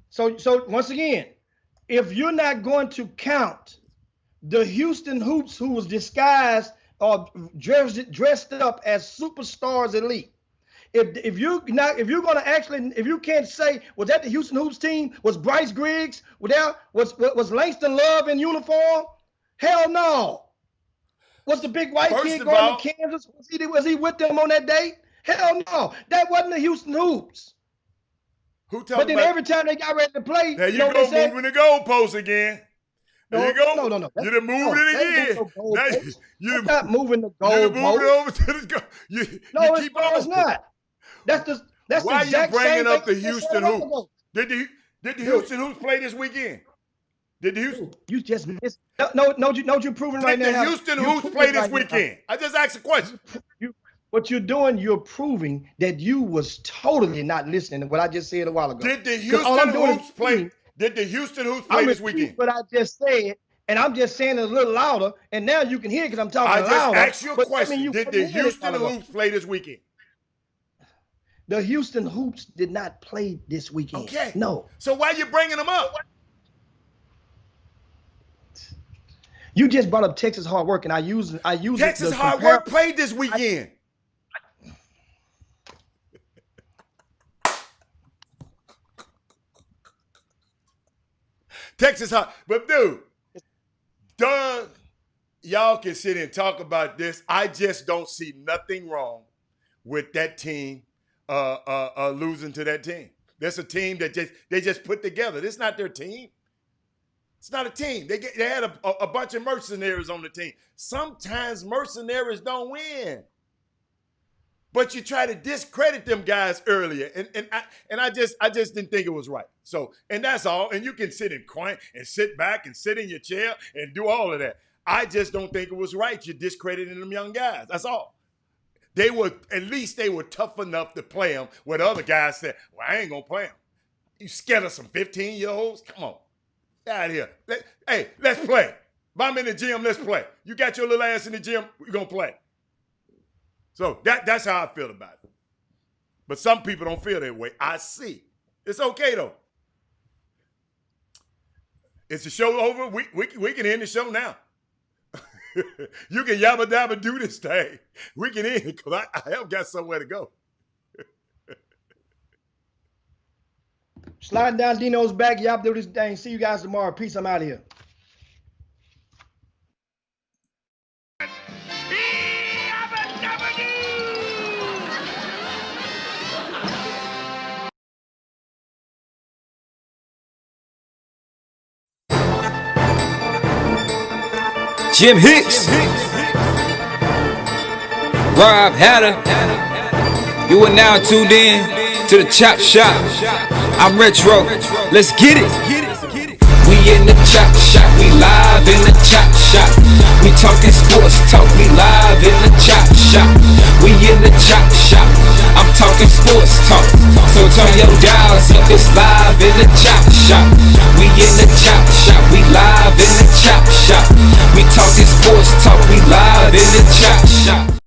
Speaker 3: So once again, if you're not going to count the Houston Hoops who was disguised or dressed up as superstars elite, if you can't say, was that the Houston Hoops team? Was Bryce Griggs? Was Langston Love in uniform? Hell no. Was the big white kid going to Kansas? Was he with them on that date? Hell no. That wasn't the Houston Hoops.
Speaker 2: Who talking
Speaker 3: But then every time they got ready to play,
Speaker 2: there you go, moving the goalposts again. There you go.
Speaker 3: No.
Speaker 2: You done moved it again.
Speaker 3: You're not moving the goal.
Speaker 2: You moved it over to the goal. You keep on.
Speaker 3: It's not. That's
Speaker 2: why
Speaker 3: the exact
Speaker 2: you bringing
Speaker 3: same
Speaker 2: up the
Speaker 3: thing
Speaker 2: Houston Hoops? Did the Houston Hoops play this weekend? Did the Houston?
Speaker 3: You just missed. No, you're proving right now.
Speaker 2: Did the Houston Hoops play this weekend? I just asked a question.
Speaker 3: What you're doing, you're proving that you was totally not listening to what I just said a while ago.
Speaker 2: Did the Houston Hoops play? Did the Houston Hoops play this weekend?
Speaker 3: But I just said, and I'm just saying it a little louder, and now you can hear because I'm talking louder.
Speaker 2: I just asked you a question. Did the Houston Hoops play this weekend?
Speaker 3: The Houston Hoops did not play this weekend.
Speaker 2: Okay.
Speaker 3: No.
Speaker 2: So why are you bringing them up?
Speaker 3: You just brought up Texas hard work, and I use
Speaker 2: Texas hard work played this weekend. Texas hard, but dude, Doug, y'all can sit and talk about this. I just don't see nothing wrong with that team losing to that team. That's a team that they just put together. This is not their team. It's not a team. They had a bunch of mercenaries on the team. Sometimes mercenaries don't win. But you try to discredit them guys earlier, and I just didn't think it was right. So, and that's all. And you can sit and cry and sit back and sit in your chair and do all of that. I just don't think it was right. You're discrediting them young guys. That's all. At least they were tough enough to play them where the other guys said, well, I ain't gonna play them. You scared of some 15-year-olds? Come on. Get out of here. Hey, let's play. If I'm in the gym, let's play. You got your little ass in the gym, we're gonna play. So that's how I feel about it. But some people don't feel that way. I see. It's okay though. Is the show over? We can end the show now. You can yabba dabba do this thing. We can end it because I have got somewhere to go.
Speaker 3: Sliding down Dino's back. Y'all do this thing. See you guys tomorrow. Peace. I'm out of here.
Speaker 1: Jim Hicks, Rob Hatter, you are now tuned in to the Chop Shop. I'm Retro, let's get it. We in the Chop Shop, we live in the Chop Shop. We talking sports talk, we live in the Chop Shop. We in the Chop Shop, I'm talking sports talk. So turn your dials up, it's live in the Chop Shop. We in the Chop Shop, we live in the Chop Shop. We talking sports talk, we live in the Chop Shop.